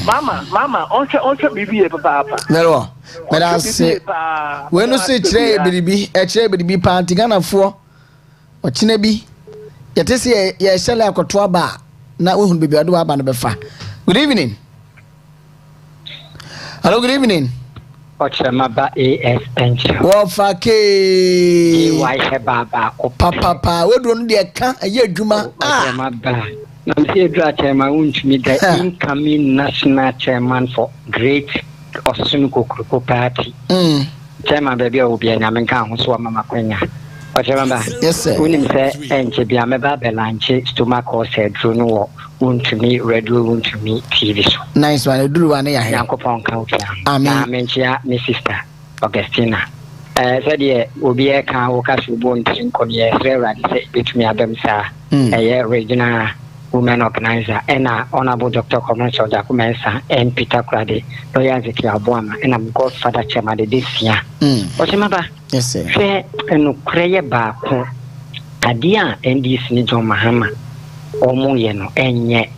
Mama, on baby, papa. No, but I say, when you say tray, baby, a tray, baby, party Ghana for. Ochine yete se ye shele akoto aba na wo hun bebi ado aba na befa. Good evening. Hello, good evening. Okyeremaba AS Enchill. Wo fa ke why he baba ko papa we do no de ka aye adwuma Okyeremaba na me dra chairman untumi the incoming national chairman for Great Osun Kokroko Party. Chairman baby obi anyame kan ho so mama kwanya. Okyeremaba. Yes sir. Unim say enche bia meba belanche stomach ulcer dro no untumi radio untumi TV so. Nice one. Duru one ya he. Yankopon kan okia. Amen. Menchia me sister Augustina. Said ye obi e kan wo ka so bo ntin kom ye frere say betumi abem sa regional women organizer, and Honorable Dr. Commercial Jacumensa and Peter Takoradi, Lawyer Zeki Abuama, and I'm Godfather Chairman this year. Okyeremaba, yes, sir. Fair and Ukraine Bako, Adia and this Nijo Mahama, or Moyeno, and yet.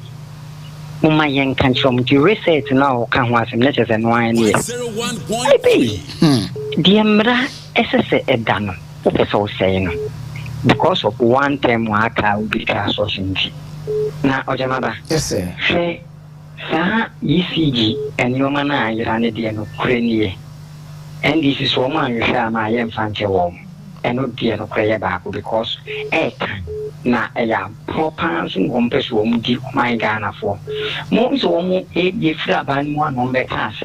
Mama yen can show me research now can was some letters and wine. 101.3. Dear Mra, SSA Edano, so saying because of one time waka will be associated. Now, Okyeremaba, yes, sir. Say, Sir, ECG and your man, I ran it in Ukraine. And this is woman you share my infant home and not dear no prayer back because na proper compass won't give my Ghana for. Most almost 8 years ban one on the class,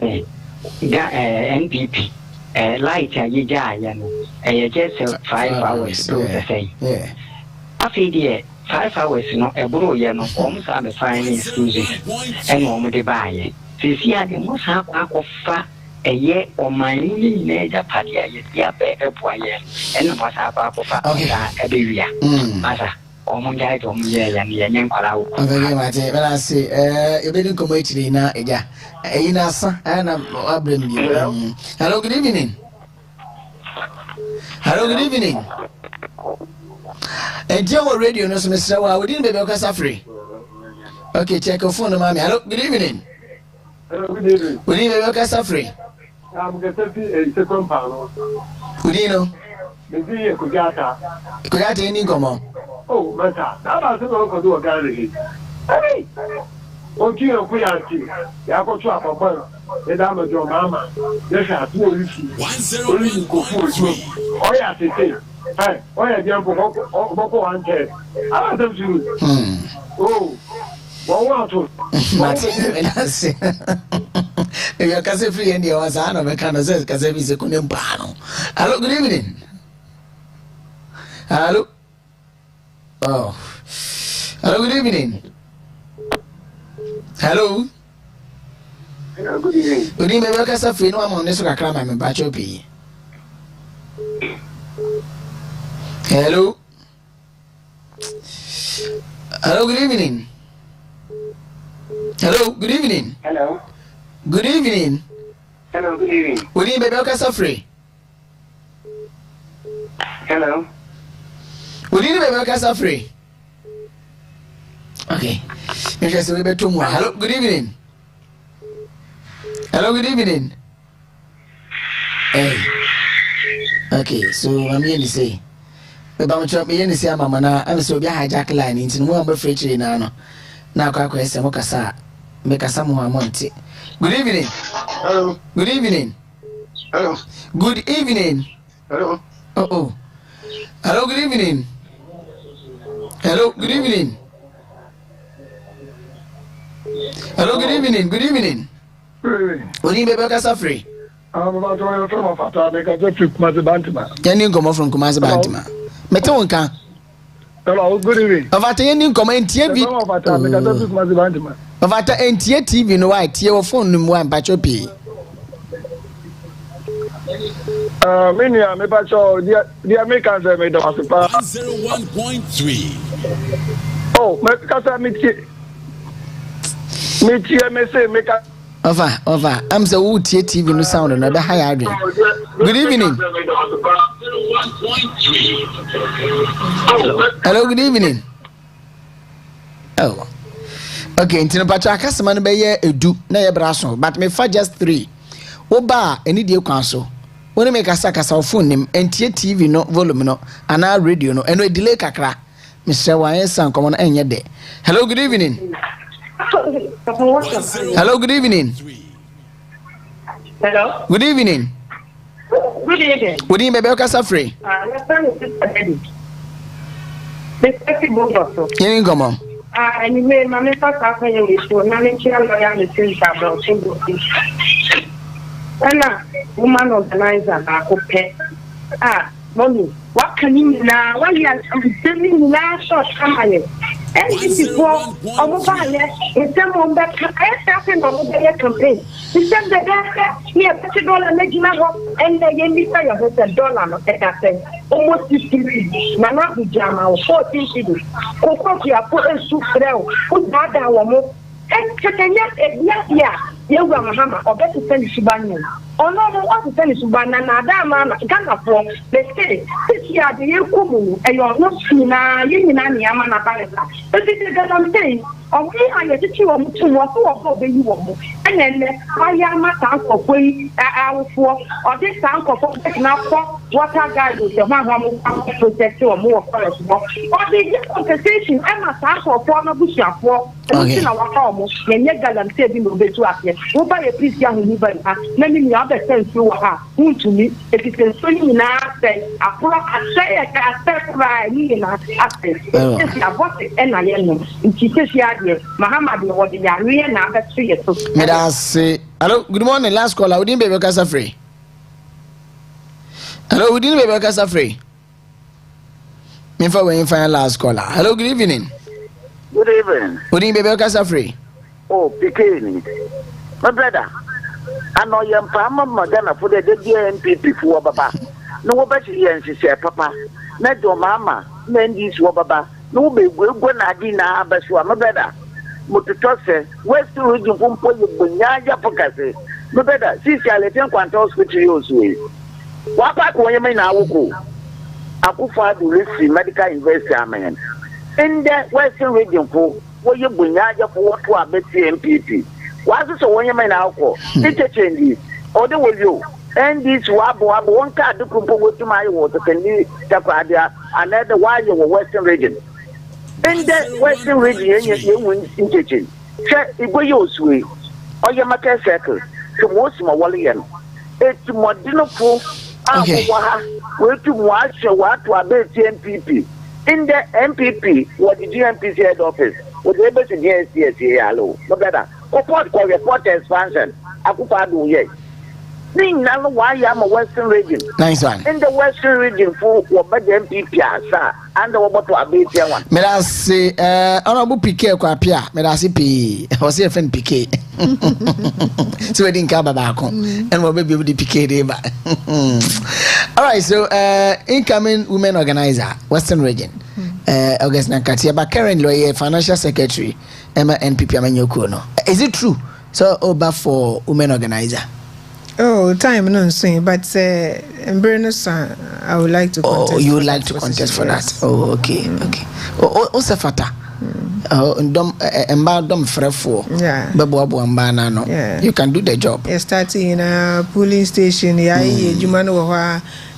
NPP, light a giant, just 5 hours to say. After the 5 hours, no, a bro, almost are the fine excuses and home to buy it. Since you must have a fat. A year or my major party, yeah, better boy, and was up every year. Mother, or my guy from here and young Palau. Okay, Mate, when I say, you didn't come actually now, yeah, and I'm bringing you. Hello, good evening. Hello, good evening. And your radio knows Mr. Wow, we didn't be because of free. Okay, check your phone, mommy. Hello, good evening. Hello, good evening. We didn't be because of free. I'm getting a second panel. Udino. Maybe a Kugata. Kugata any come. Oh, Mata. Now I don't know do a gallery. Hey! Okyeremaba Kuyanti. Ya go to Apapa. The dame of your mama. Yes, I do. 101.3. Oh, yeah, they say. Hey, oh, yeah, Jambo Boko Ante. I them to. Oh. What want to? If you're Casa free and you was an American, says Casa is a Kunyambano. Hello, good evening. Hello. Oh, hello, good evening. Hello. Hello, good evening. Good evening, Casa free. No, I'm on this crime. I'm in Bachopi. Hello. Hello, good evening. Hello, good evening. Hello. Good evening. Hello, good evening. Good evening, baby. Free. Hello. Good evening, baby. Free. Okay. Because we better more. Hello, good evening. Hello, good evening. Hey. Okay, so I'm here to say. But I'm trying to say, Mamma, I'm so behind hijack line into no one free tree now. Now, Kaka is a Mokasa. Make a Samoa Monte. Good evening. Hello. Good evening. Hello. Good evening. Hello. Oh. Hello, good evening. Hello, good evening. Hello, good evening. Good evening. Good evening, Becca Free. I'm about to go from Fata because I took my Bantima. Can you come from Kumasi Bantima? Metonka. Hello, good evening. Of attending comment TV. Of attending TV no white, your phone no one but your pay. Many are maybe the Americans are made of 101.3. Oh, because I meet make Over. I'm the wood TV no sound and other high adrenaline. Good evening. Hello, good evening. Oh. Okay, into the Pacha Casaman Bay, a do, nay, brasso, but me for just 3. Oba, any deal council. When I make a sack our phone name, and TV no volume no, and our radio no, and we delay Accra. Mr. Wyan, come on, and yet day. Hello, good evening. Hello, good evening. Hello. Good evening. Good evening. Good evening, baby. Casa free. Here come on. Anyway, my mentor happening with you. Now, I'm going to about and woman organizer, mommy, what can you now? What you are telling me now? Short company. NDC for Omobale, instead of that, I started on the campaign. Instead of that, here, $50 Legionnaire, and the Yemisa of $1 of that, almost 50. Nana Jama, 14 cities. Okokia put a soup, put that down. And Kenya, you were Mahama, or better send Subanian. Oh no, what to send Subana, Dama, Ghana for, they say, this year the Yakumu, and you're not Sina, Yinani, Amana Balata. But this is what I'm saying. On here, I get you on to what you want. And then I am a tank of way, for, or this tank of what I got with the Mahama protect you or more first. Or the compensation, I'm a tank of one of the for. Okay. And yet, I'm saving the best to us. Who buy a piece young liver? Let me have a sense you are. Who to me, if it's a swing in our say, a pro, I say, I start by me in our aspect. It's a bot and I am. She says, Muhammad, what the Arian are the 3 years. Say, hello, good morning, last call. I didn't be Casa free. Hello, we didn't be Casa free. Me for when you find last caller. Hello, good evening. Good evening. Good evening, baby. Casa free. Oh, Picani. My brother, I know you're Madonna for the DMP for Baba. No better and she said, Papa, not your mama, Mendy's Wababa, no be will go Nadina, Abasua, my brother. Mututose, Western region from Punya Pocase. My brother, see, I let him quantos which you use. What back when you may now go? Akufa to receive medical investment. In the Western region, where you bring out for what to a better MPP. What's so when you may now call? It's change. Or the will you? And this Wabo one card to compose to my water can be Takoradi, another while you were Western region. In the Western region, you win in kitchen. Check if we use we or your market circle to most my Wallian. It's more dinner for where to watch what to a better MPP. In the MPP, what the GMPC head office was able to get hello. No better. Report expansion. Akupadu, yes. Thing now why I'm a Western region. Nice one. In the Western region, for what the MPP are, and the what to a bit one. May I say, Honorable PK Quapia, may I say P, or say friend PK. So I didn't come back home, and we'll be with the PK. All right, so incoming women organizer, Western region, August Nakatia, but current lawyer, financial secretary, Emma NPP Amanyokono. Is it true? So, over for women organizer. Oh, time no saying, but I would like to contest. Oh, you would like to contest for that? Oh, okay, okay. Oh, Safata. Yeah. You can do the job. Starting in a polling station,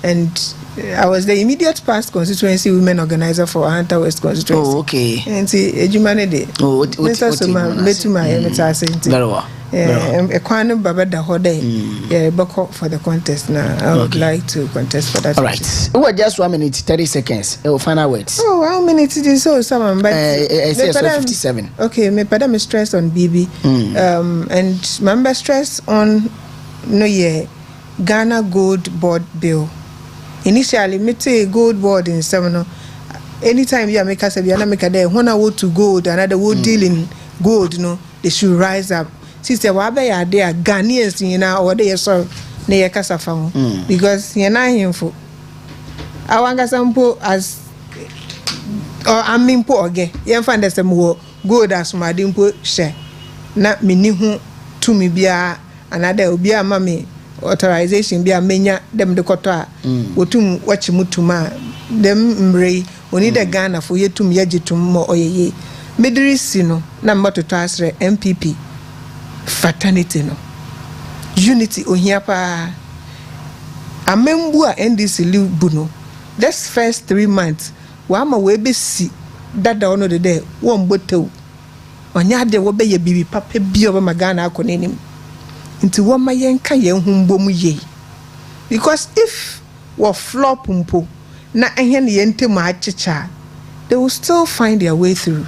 and I was the immediate past constituency women organizer for Hunter West constituency. Oh, okay. And see, Ejumane. Oh, very well. A corner Baba da Hode, for the contest now. I would like to contest for that. All right. Oh, just 1 minute, 30 seconds. Final words. Oh, how many it is so someone? But I say 57. Okay, me padam stress on BB. And member stress on Ghana Gold Board Bill. Initially, me say gold board in 7. Anytime you make us make a day, when I want to gold, another would deal in gold, they should rise up. Sister, wabe are there Ghanaians, or they so near Casafang because you're not info. I want sample as or I'm in poor again. You find us some good as my dimple share. Not me new to me be another be a mammy authorization be a mania them the quota. Wotum watch mutuma them mray. We need a Ghana for you to me to more or ye. Midrisino, number to transfer MPP. Fraternity no unity ohiapa amembu a NDC libuno this first 3 months wa ma we be si dada ono de there won botew onya de wo be ye bibi papa bi oba magana akonenim nti wo ma yenka ye humbom ye because if wo flop mpo na ehye ne yentem achicha they will still find their way through.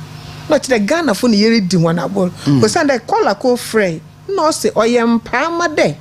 Not the Ghana for the year di one about. Because I call a co frey. No say oyem palma de.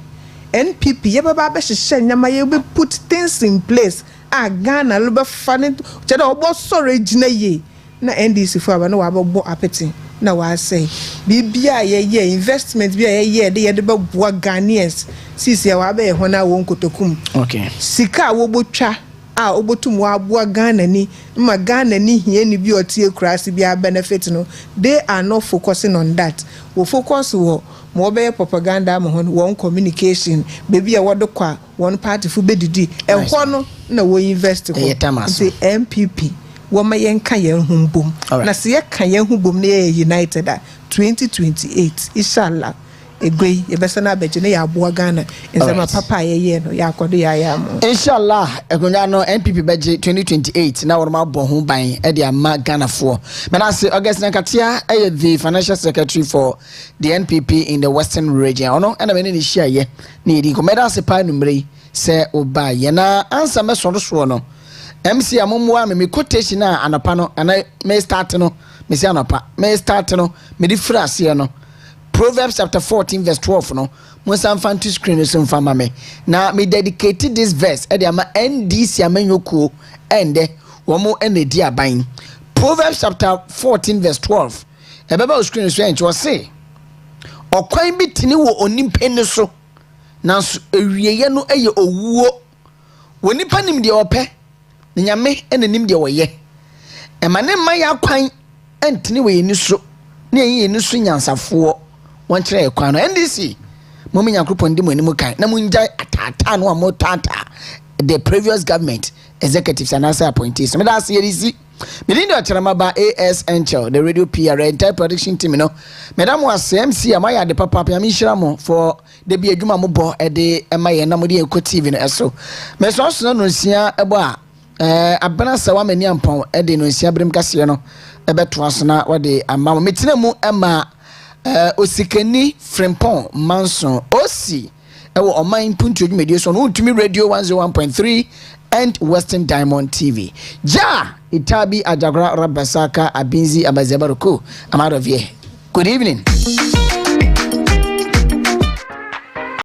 NPP yebaba she nyama put things in place. Ghana lube funny. Chada obo sorry jina ye. na NDC for aba no wabɔ apeti na wa say bibia ye investment bia ye de be boa Ghanaians sisi ya wa be ho na wo nkotokum okay sika wo botwa a obotum wa aboa Ghana ni ma Ghana ni hie ni bi otie kurase bia benefit no they are not focusing on that we focus wo mo be propaganda mo ho one communication baby a wodo kwa one party fu bedidi ho no na wo invest ko say MPP wo ma yenka yen humbom na se yeka yen humbom na united 2028 inshallah egwe yebesa na abeje na ya aboa Ghana nsema papa ye no ya akodo ya mo inshallah egonya no NPP beje 2028 na worma bo ho ban e de ama Ghana fo me na say August Nkatia the financial secretary for the NPP in the Western region ono na me ni share ye na yedi ko me da se pa numre se oba ye na answer me so no MC amomwa me quotation na anapa no ana me start no me say anapa me start no me di frase no Proverbs chapter 14 verse 12 no mo san fan to screen so mfama me na me dedicated this verse e dey ama NDC amanyokuo ende wo mo enedi aban Proverbs chapter 14 verse 12 e beba o screen so enche wo say okwan bi tini wo onimpe ne so na ewieye no eye owuo wonipa nim de opɛ nyame enanim de woye emane ma ya kwan entini we ni so na eye ni so nyansafo won kire kwan no NDC momi nyankropon di mani mu kan na munja atata no amotata the previous government executives and also appointees me da se yerisi me di Okyeremaba AS Enchill the radio PR entire production team no madam was MC amaya de papa pia mi hira mo for the bi adwuma mo bo e de emaye na mo de Eko TV no eso me so so no sia ebo a abana sawa mani ampon e de no sia brem kase no e beto aso na wo de amma mo metina mu ema osikani Frimpong Manson osi ewo Oman Mpuntuo dwumadie so no Utumi Radio 101.3 and Western Diamond TV ja itabi ajagra rabasaka abinzi abazebaruko I'm out of here. Good evening.